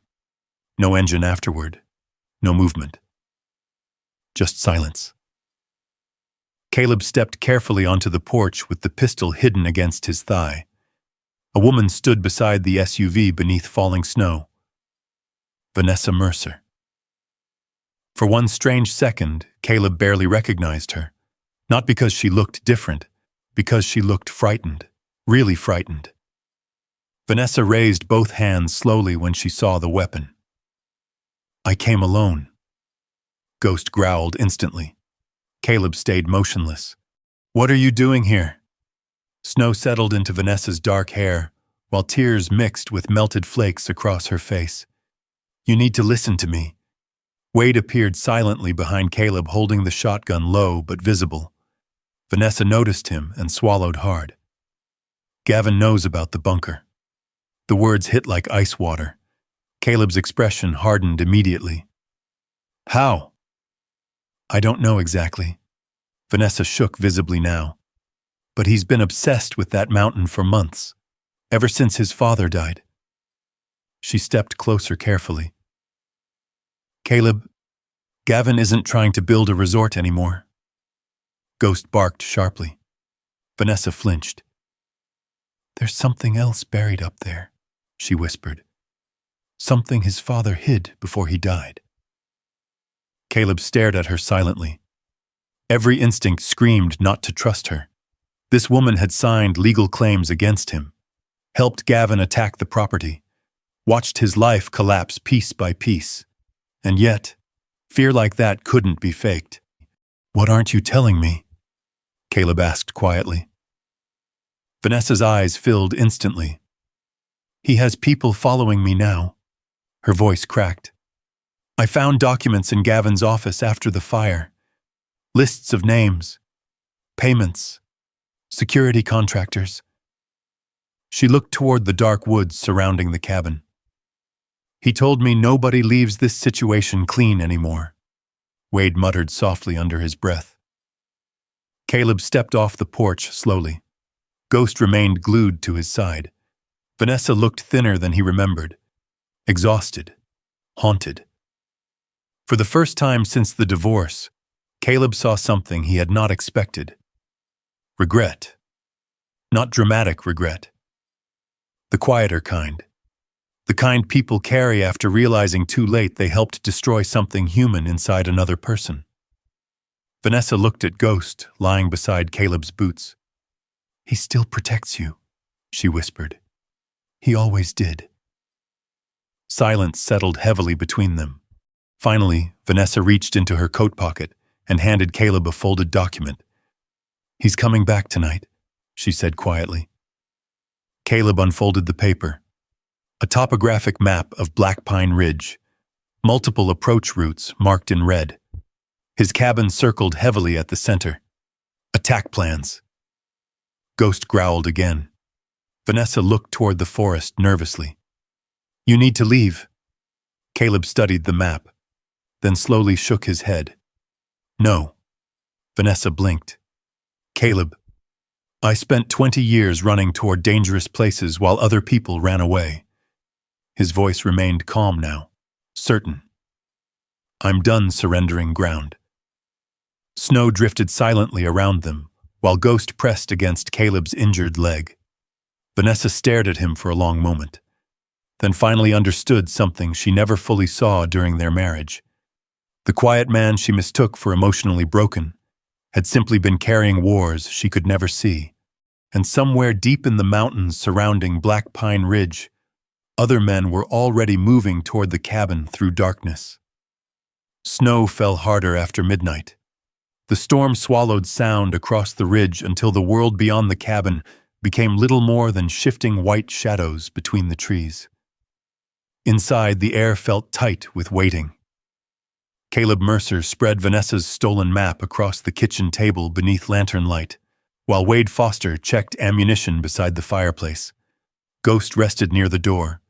S1: No engine afterward. No movement. Just silence. Caleb stepped carefully onto the porch with the pistol hidden against his thigh. A woman stood beside the SUV beneath falling snow. Vanessa Mercer. For one strange second, Caleb barely recognized her. Not because she looked different, because she looked frightened, really frightened. Vanessa raised both hands slowly when she saw the weapon. I came alone. Ghost growled instantly. Caleb stayed motionless. What are you doing here? Snow settled into Vanessa's dark hair, while tears mixed with melted flakes across her face. You need to listen to me. Wade appeared silently behind Caleb, holding the shotgun low but visible. Vanessa noticed him and swallowed hard. Gavin knows about the bunker. The words hit like ice water. Caleb's expression hardened immediately. How? I don't know exactly. Vanessa shook visibly now. But he's been obsessed with that mountain for months, ever since his father died. She stepped closer carefully. Caleb, Gavin isn't trying to build a resort anymore. Ghost barked sharply. Vanessa flinched. There's something else buried up there, she whispered. Something his father hid before he died. Caleb stared at her silently. Every instinct screamed not to trust her. This woman had signed legal claims against him, helped Gavin attack the property, watched his life collapse piece by piece. And yet, fear like that couldn't be faked. "What aren't you telling me?" Caleb asked quietly. Vanessa's eyes filled instantly. "He has people following me now." Her voice cracked. "I found documents in Gavin's office after the fire. Lists of names, payments, security contractors." She looked toward the dark woods surrounding the cabin. "He told me nobody leaves this situation clean anymore," Wade muttered softly under his breath. Caleb stepped off the porch slowly. Ghost remained glued to his side. Vanessa looked thinner than he remembered, exhausted, haunted. For the first time since the divorce, Caleb saw something he had not expected. Regret. Not dramatic regret. The quieter kind. The kind people carry after realizing too late they helped destroy something human inside another person. Vanessa looked at Ghost, lying beside Caleb's boots. "He still protects you," she whispered. "He always did." Silence settled heavily between them. Finally, Vanessa reached into her coat pocket and handed Caleb a folded document. "He's coming back tonight," she said quietly. Caleb unfolded the paper. A topographic map of Black Pine Ridge, multiple approach routes marked in red. His cabin circled heavily at the center. Attack plans. Ghost growled again. Vanessa looked toward the forest nervously. "You need to leave." Caleb studied the map, then slowly shook his head. "No." Vanessa blinked. "Caleb, I spent 20 years running toward dangerous places while other people ran away." His voice remained calm now, certain. "I'm done surrendering ground." Snow drifted silently around them, while Ghost pressed against Caleb's injured leg. Vanessa stared at him for a long moment, then finally understood something she never fully saw during their marriage. The quiet man she mistook for emotionally broken had simply been carrying wars she could never see. And somewhere deep in the mountains surrounding Black Pine Ridge, other men were already moving toward the cabin through darkness. Snow fell harder after midnight. The storm swallowed sound across the ridge until the world beyond the cabin became little more than shifting white shadows between the trees. Inside, the air felt tight with waiting. Caleb Mercer spread Vanessa's stolen map across the kitchen table beneath lantern light, while Wade Foster checked ammunition beside the fireplace. Ghost rested near the door,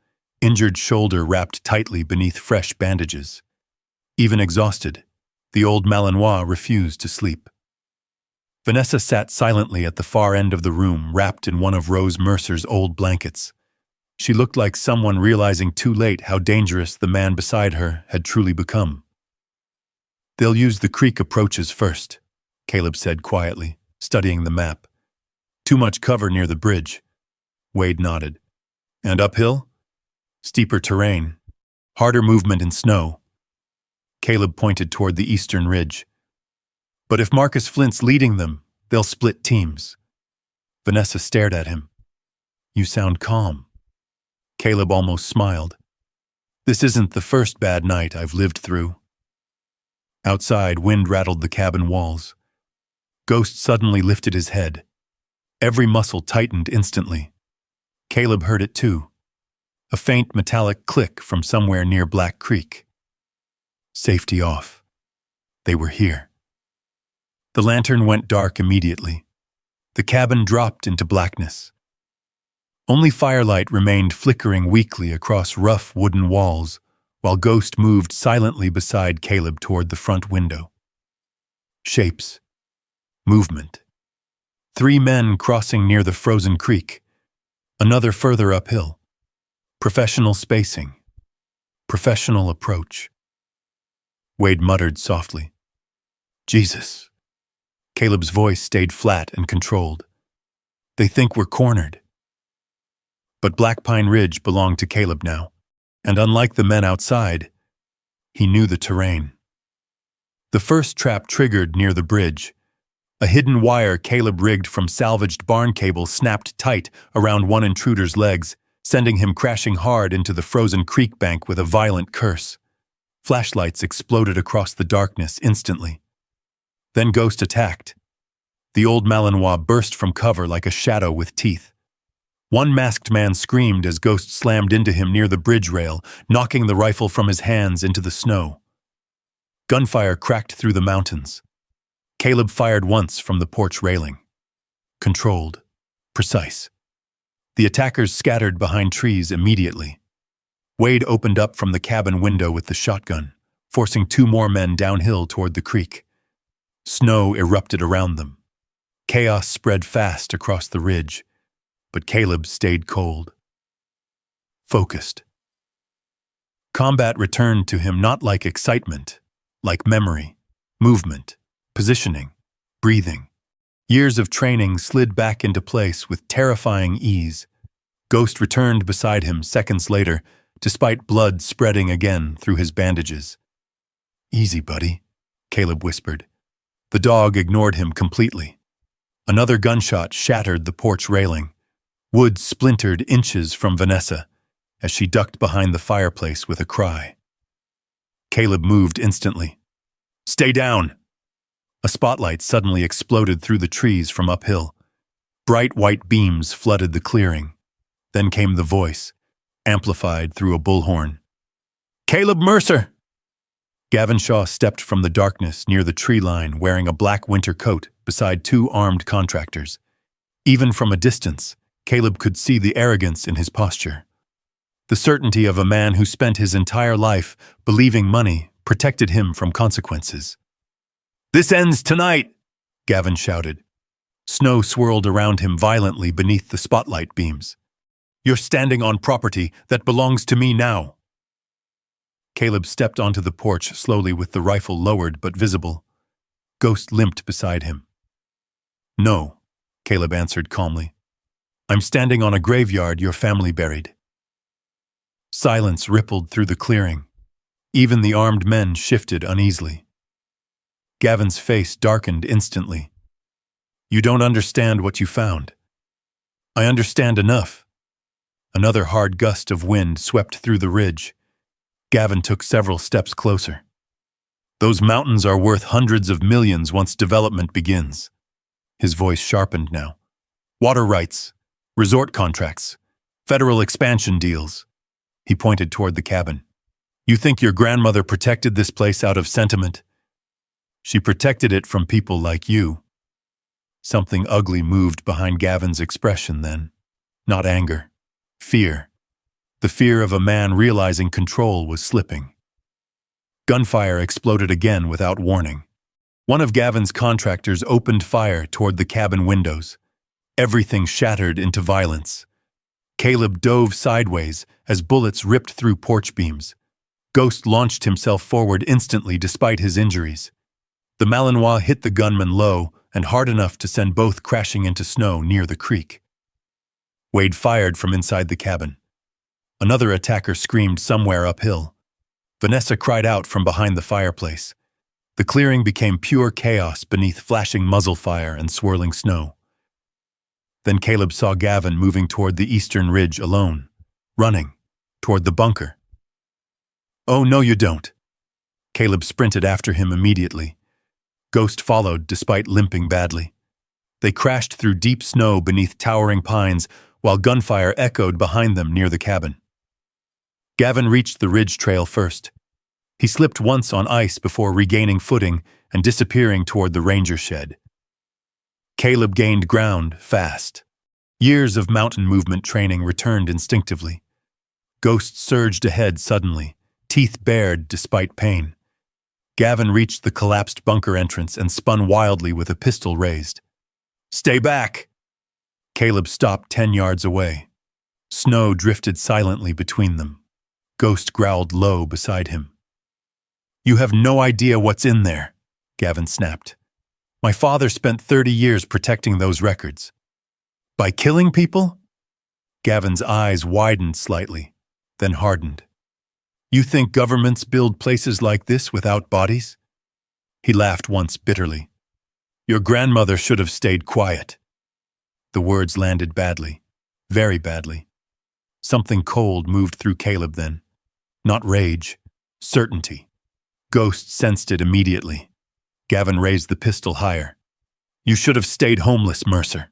S1: injured shoulder wrapped tightly beneath fresh bandages. Even exhausted, the old Malinois refused to sleep. Vanessa sat silently at the far end of the room, wrapped in one of Rose Mercer's old blankets. She looked like someone realizing too late how dangerous the man beside her had truly become. "They'll use the creek approaches first," Caleb said quietly, studying the map. "Too much cover near the bridge." Wade nodded. "And uphill?" "Steeper terrain. Harder movement in snow." Caleb pointed toward the eastern ridge. "But if Marcus Flint's leading them, they'll split teams." Vanessa stared at him. "You sound calm." Caleb almost smiled. "This isn't the first bad night I've lived through." Outside, wind rattled the cabin walls. Ghost suddenly lifted his head. Every muscle tightened instantly. Caleb heard it too. A faint metallic click from somewhere near Black Creek. Safety off. They were here. The lantern went dark immediately. The cabin dropped into blackness. Only firelight remained flickering weakly across rough wooden walls, while Ghost moved silently beside Caleb toward the front window. Shapes. Movement. 3 men crossing near the frozen creek. Another further uphill. Professional spacing. Professional approach. Wade muttered softly. "Jesus." Caleb's voice stayed flat and controlled. "They think we're cornered." But Black Pine Ridge belonged to Caleb now, and unlike the men outside, he knew the terrain. The first trap triggered near the bridge, A hidden wire Caleb rigged from salvaged barn cable snapped tight around one intruder's legs, sending him crashing hard into the frozen creek bank with a violent curse. Flashlights exploded across the darkness instantly. Then Ghost attacked. The old Malinois burst from cover like a shadow with teeth. One masked man screamed as Ghost slammed into him near the bridge rail, knocking the rifle from his hands into the snow. Gunfire cracked through the mountains. Caleb fired once from the porch railing. Controlled. Precise. The attackers scattered behind trees immediately. Wade opened up from the cabin window with the shotgun, forcing two more men downhill toward the creek. Snow erupted around them. Chaos spread fast across the ridge, but Caleb stayed cold. Focused. Combat returned to him not like excitement, like memory, movement, positioning, breathing. Years of training slid back into place with terrifying ease. Ghost returned beside him seconds later, despite blood spreading again through his bandages. "Easy, buddy," Caleb whispered. The dog ignored him completely. Another gunshot shattered the porch railing. Wood splintered inches from Vanessa as she ducked behind the fireplace with a cry. Caleb moved instantly. "Stay down!" A spotlight suddenly exploded through the trees from uphill. Bright white beams flooded the clearing. Then came the voice, amplified through a bullhorn. "Caleb Mercer!" Gavin Shaw stepped from the darkness near the tree line wearing a black winter coat beside two armed contractors. Even from a distance, Caleb could see the arrogance in his posture. The certainty of a man who spent his entire life believing money protected him from consequences. "This ends tonight!" Gavin shouted. Snow swirled around him violently beneath the spotlight beams. "You're standing on property that belongs to me now." Caleb stepped onto the porch slowly with the rifle lowered but visible. Ghost limped beside him. "No," Caleb answered calmly. "I'm standing on a graveyard your family buried." Silence rippled through the clearing. Even the armed men shifted uneasily. Gavin's face darkened instantly. "You don't understand what you found." "I understand enough." Another hard gust of wind swept through the ridge. Gavin took several steps closer. "Those mountains are worth hundreds of millions once development begins." His voice sharpened now. "Water rights, resort contracts, federal expansion deals." He pointed toward the cabin. "You think your grandmother protected this place out of sentiment? She protected it from people like you." Something ugly moved behind Gavin's expression then. Not anger. Fear. The fear of a man realizing control was slipping. Gunfire exploded again without warning. One of Gavin's contractors opened fire toward the cabin windows. Everything shattered into violence. Caleb dove sideways as bullets ripped through porch beams. Ghost launched himself forward instantly despite his injuries. The Malinois hit the gunman low and hard enough to send both crashing into snow near the creek. Wade fired from inside the cabin. Another attacker screamed somewhere uphill. Vanessa cried out from behind the fireplace. The clearing became pure chaos beneath flashing muzzle fire and swirling snow. Then Caleb saw Gavin moving toward the eastern ridge alone, running, toward the bunker. "Oh, no you don't." Caleb sprinted after him immediately. Ghost followed despite limping badly. They crashed through deep snow beneath towering pines while gunfire echoed behind them near the cabin. Gavin reached the ridge trail first. He slipped once on ice before regaining footing and disappearing toward the ranger shed. Caleb gained ground fast. Years of mountain movement training returned instinctively. Ghost surged ahead suddenly, teeth bared despite pain. Gavin reached the collapsed bunker entrance and spun wildly with a pistol raised. "Stay back!" Caleb stopped 10 yards away. Snow drifted silently between them. Ghost growled low beside him. "You have no idea what's in there," Gavin snapped. "My father spent 30 years protecting those records." "By killing people?" Gavin's eyes widened slightly, then hardened. "You think governments build places like this without bodies?" He laughed once bitterly. Your grandmother should have stayed quiet. The words landed badly, very badly. Something cold moved through Caleb then. Not rage, certainty. Ghost sensed it immediately. Gavin raised the pistol higher. You should have stayed homeless, Mercer.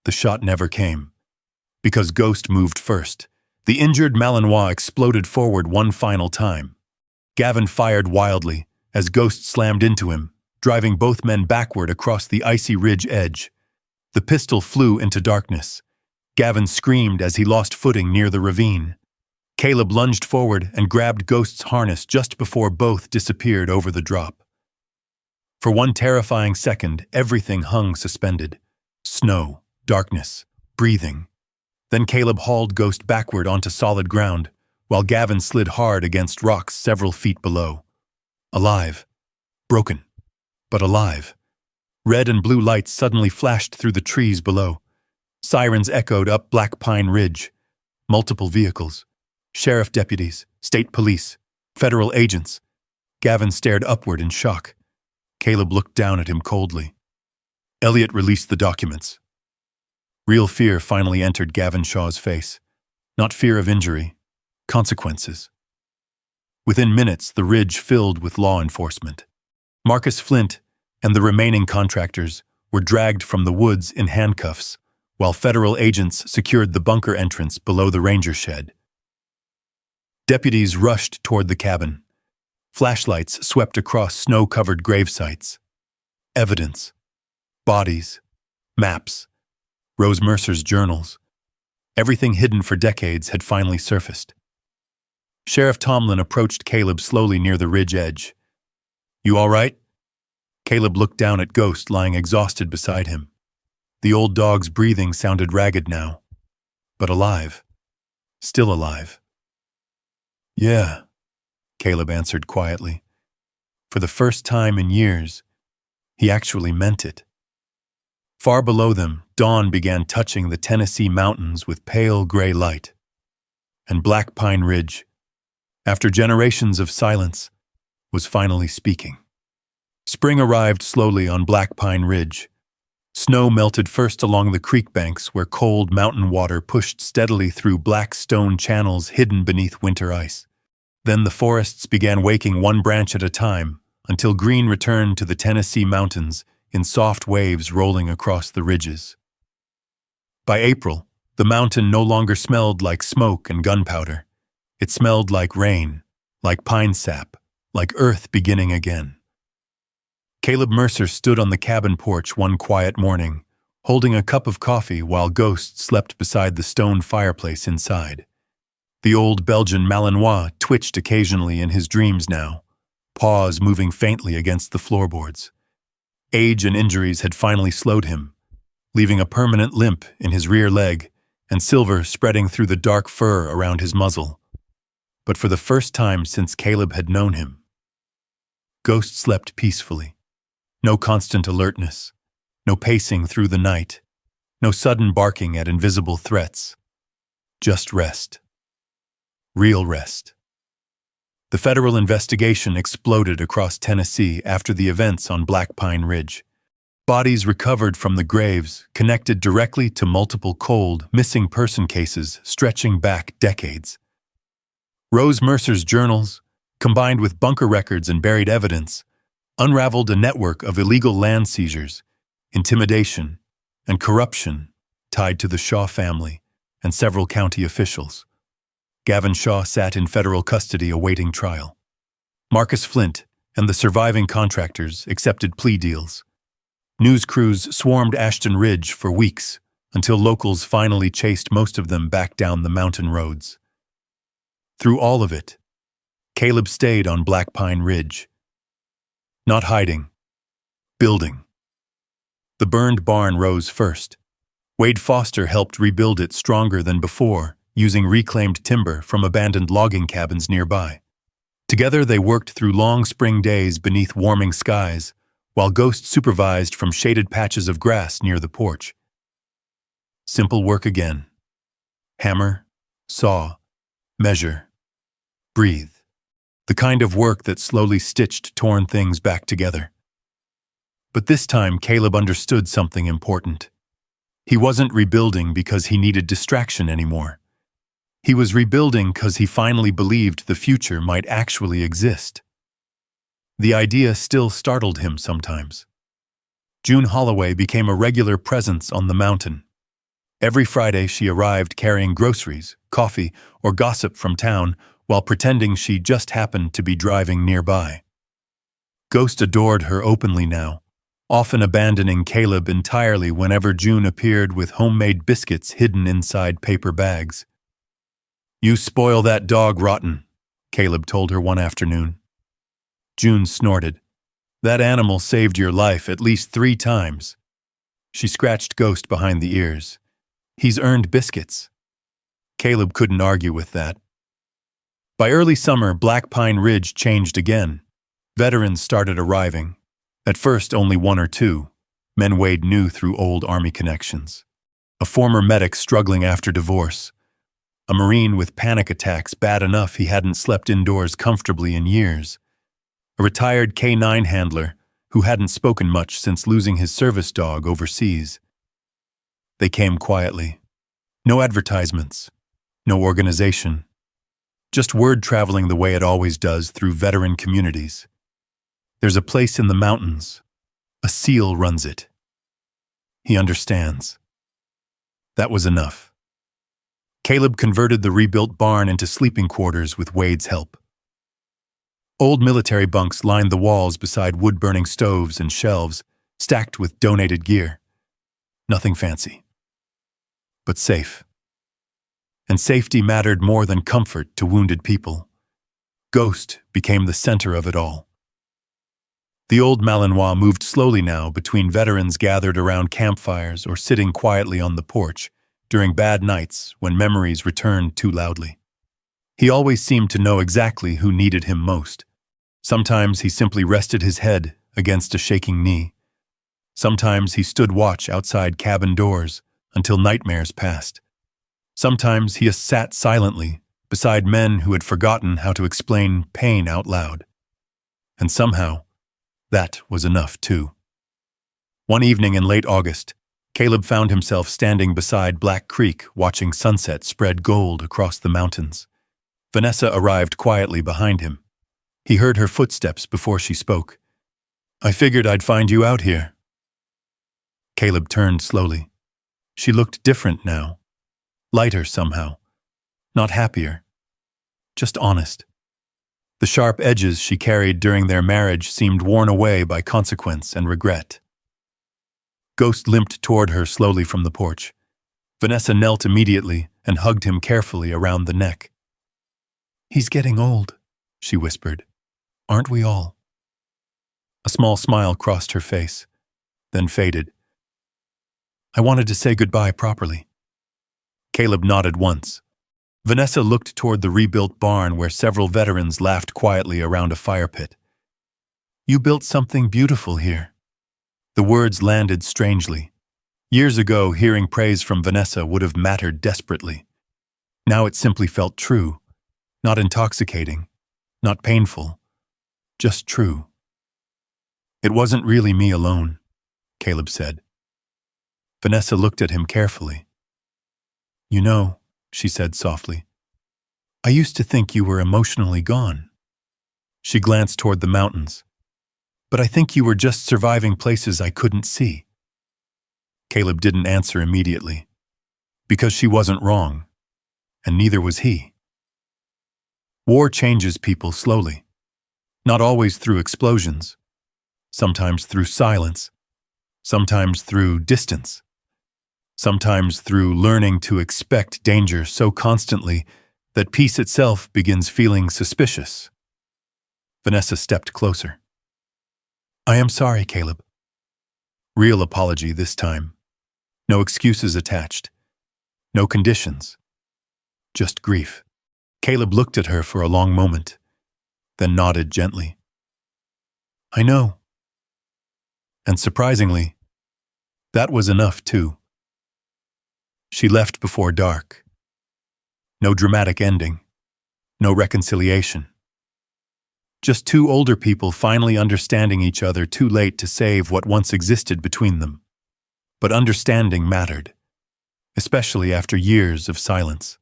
S1: The shot never came. Because Ghost moved first, the injured Malinois exploded forward one final time. Gavin fired wildly as Ghost slammed into him, driving both men backward across the icy ridge edge. The pistol flew into darkness. Gavin screamed as he lost footing near the ravine. Caleb lunged forward and grabbed Ghost's harness just before both disappeared over the drop. For one terrifying second, everything hung suspended. Snow, darkness, breathing. Then Caleb hauled Ghost backward onto solid ground, while Gavin slid hard against rocks several feet below. Alive. Broken. But alive. Red and blue lights suddenly flashed through the trees below. Sirens echoed up Black Pine Ridge. Multiple vehicles. Sheriff deputies, state police, federal agents. Gavin stared upward in shock. Caleb looked down at him coldly. Elliot released the documents. Real fear finally entered Gavin Shaw's face. Not fear of injury. Consequences. Within minutes, the ridge filled with law enforcement. Marcus Flint and the remaining contractors were dragged from the woods in handcuffs, while federal agents secured the bunker entrance below the ranger shed. Deputies rushed toward the cabin. Flashlights swept across snow-covered grave sites. Evidence. Bodies. Maps. Rose Mercer's journals. Everything hidden for decades had finally surfaced. Sheriff Tomlin approached Caleb slowly near the ridge edge. You all right? Caleb looked down at Ghost lying exhausted beside him. The old dog's breathing sounded ragged now, but alive. Still alive. Yeah, Caleb answered quietly. For the first time in years, he actually meant it. Far below them, dawn began touching the Tennessee mountains with pale gray light. And Black Pine Ridge, after generations of silence, was finally speaking. Spring arrived slowly on Black Pine Ridge. Snow melted first along the creek banks where cold mountain water pushed steadily through black stone channels hidden beneath winter ice. Then the forests began waking one branch at a time until green returned to the Tennessee mountains in soft waves rolling across the ridges. By April, the mountain no longer smelled like smoke and gunpowder. It smelled like rain, like pine sap, like earth beginning again. Caleb Mercer stood on the cabin porch one quiet morning, holding a cup of coffee while Ghost slept beside the stone fireplace inside. The old Belgian Malinois twitched occasionally in his dreams now, paws moving faintly against the floorboards. Age and injuries had finally slowed him, leaving a permanent limp in his rear leg and silver spreading through the dark fur around his muzzle. But for the first time since Caleb had known him, Ghost slept peacefully. No constant alertness, no pacing through the night, no sudden barking at invisible threats. Just rest. Real rest. The federal investigation exploded across Tennessee after the events on Black Pine Ridge. Bodies recovered from the graves connected directly to multiple cold, missing person cases stretching back decades. Rose Mercer's journals, combined with bunker records and buried evidence, unraveled a network of illegal land seizures, intimidation, and corruption tied to the Shaw family and several county officials. Gavin Shaw sat in federal custody awaiting trial. Marcus Flint and the surviving contractors accepted plea deals. News crews swarmed Ashton Ridge for weeks until locals finally chased most of them back down the mountain roads. Through all of it, Caleb stayed on Black Pine Ridge. Not hiding, building. The burned barn rose first. Wade Foster helped rebuild it stronger than before, using reclaimed timber from abandoned logging cabins nearby. Together they worked through long spring days beneath warming skies, while Ghost supervised from shaded patches of grass near the porch. Simple work again. Hammer, saw, measure, breathe. The kind of work that slowly stitched torn things back together. But this time, Caleb understood something important. He wasn't rebuilding because he needed distraction anymore. He was rebuilding because he finally believed the future might actually exist. The idea still startled him sometimes. June Holloway became a regular presence on the mountain. Every Friday she arrived carrying groceries, coffee, or gossip from town while pretending she just happened to be driving nearby. Ghost adored her openly now, often abandoning Caleb entirely whenever June appeared with homemade biscuits hidden inside paper bags. "You spoil that dog rotten," Caleb told her one afternoon. June snorted. "That animal saved your life at least 3 times. She scratched Ghost behind the ears. "He's earned biscuits." Caleb couldn't argue with that. By early summer, Black Pine Ridge changed again. Veterans started arriving. At first, only 1 or 2. Men Wade knew through old Army connections. A former medic struggling after divorce. A Marine with panic attacks bad enough he hadn't slept indoors comfortably in years. A retired K-9 handler who hadn't spoken much since losing his service dog overseas. They came quietly. No advertisements. No organization. Just word traveling the way it always does through veteran communities. "There's a place in the mountains. A SEAL runs it. He understands." That was enough. Caleb converted the rebuilt barn into sleeping quarters with Wade's help. Old military bunks lined the walls beside wood-burning stoves and shelves stacked with donated gear. Nothing fancy, but safe. And safety mattered more than comfort to wounded people. Ghost became the center of it all. The old Malinois moved slowly now between veterans gathered around campfires or sitting quietly on the porch during bad nights when memories returned too loudly. He always seemed to know exactly who needed him most. Sometimes he simply rested his head against a shaking knee. Sometimes he stood watch outside cabin doors until nightmares passed. Sometimes he sat silently beside men who had forgotten how to explain pain out loud. And somehow, that was enough too. One evening in late August, Caleb found himself standing beside Black Creek watching sunset spread gold across the mountains. Vanessa arrived quietly behind him. He heard her footsteps before she spoke. "I figured I'd find you out here." Caleb turned slowly. She looked different now. Lighter somehow. Not happier. Just honest. The sharp edges she carried during their marriage seemed worn away by consequence and regret. Ghost limped toward her slowly from the porch. Vanessa knelt immediately and hugged him carefully around the neck. "He's getting old," she whispered. "Aren't we all?" A small smile crossed her face, then faded. "I wanted to say goodbye properly." Caleb nodded once. Vanessa looked toward the rebuilt barn where several veterans laughed quietly around a fire pit. "You built something beautiful here." The words landed strangely. Years ago, hearing praise from Vanessa would have mattered desperately. Now it simply felt true, not intoxicating, not painful, just true. "It wasn't really me alone," Caleb said. Vanessa looked at him carefully. "You know," she said softly, "I used to think you were emotionally gone." She glanced toward the mountains. "But I think you were just surviving places I couldn't see." Caleb didn't answer immediately, because she wasn't wrong, and neither was he. War changes people slowly, not always through explosions, sometimes through silence, sometimes through distance, sometimes through learning to expect danger so constantly that peace itself begins feeling suspicious. Vanessa stepped closer. "I am sorry, Caleb." Real apology this time. No excuses attached. No conditions. Just grief. Caleb looked at her for a long moment, then nodded gently. "I know." And surprisingly, that was enough too. She left before dark. No dramatic ending. No reconciliation. Just two older people finally understanding each other too late to save what once existed between them. But understanding mattered, especially after years of silence.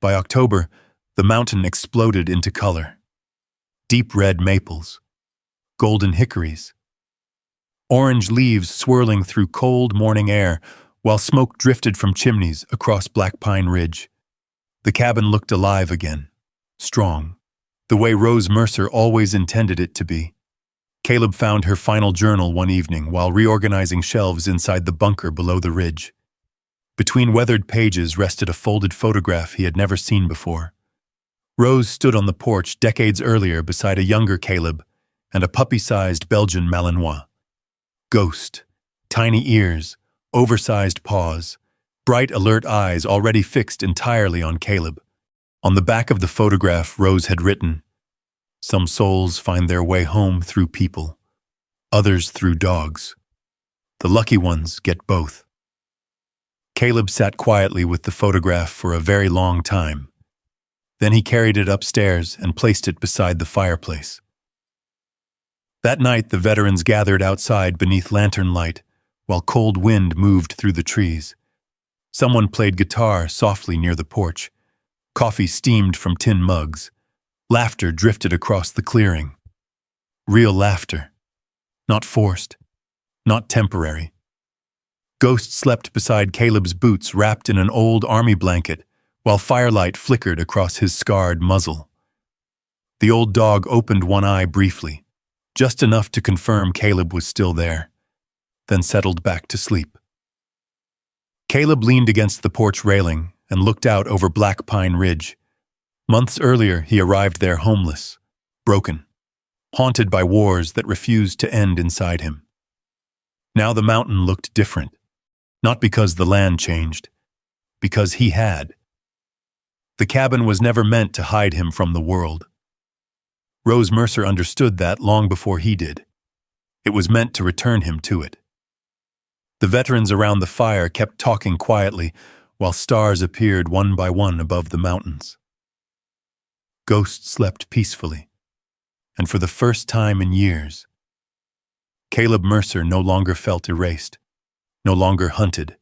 S1: By October, the mountain exploded into color. Deep red maples, golden hickories, orange leaves swirling through cold morning air while smoke drifted from chimneys across Black Pine Ridge. The cabin looked alive again, strong, the way Rose Mercer always intended it to be. Caleb found her final journal one evening while reorganizing shelves inside the bunker below the ridge. Between weathered pages rested a folded photograph he had never seen before. Rose stood on the porch decades earlier beside a younger Caleb and a puppy-sized Belgian Malinois. Ghost, tiny ears, oversized paws, bright alert eyes already fixed entirely on Caleb. On the back of the photograph, Rose had written, "Some souls find their way home through people, others through dogs. The lucky ones get both." Caleb sat quietly with the photograph for a very long time. Then he carried it upstairs and placed it beside the fireplace. That night, the veterans gathered outside beneath lantern light, while cold wind moved through the trees. Someone played guitar softly near the porch. Coffee steamed from tin mugs. Laughter drifted across the clearing. Real laughter. Not forced. Not temporary. Ghost slept beside Caleb's boots wrapped in an old army blanket, while firelight flickered across his scarred muzzle. The old dog opened one eye briefly, just enough to confirm Caleb was still there, then settled back to sleep. Caleb leaned against the porch railing and looked out over Black Pine Ridge. Months earlier, he arrived there homeless, broken, haunted by wars that refused to end inside him. Now the mountain looked different, not because the land changed, because he had. The cabin was never meant to hide him from the world. Rose Mercer understood that long before he did. It was meant to return him to it. The veterans around the fire kept talking quietly while stars appeared one by one above the mountains. Ghost slept peacefully, and for the first time in years, Caleb Mercer no longer felt erased, no longer hunted,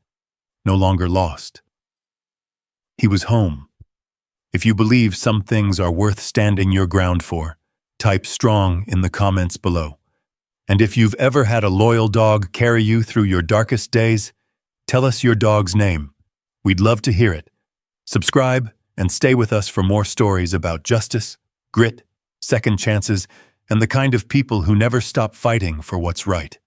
S1: no longer lost. He was home. If you believe some things are worth standing your ground for, type strong in the comments below. And if you've ever had a loyal dog carry you through your darkest days, tell us your dog's name. We'd love to hear it. Subscribe and stay with us for more stories about justice, grit, second chances, and the kind of people who never stop fighting for what's right.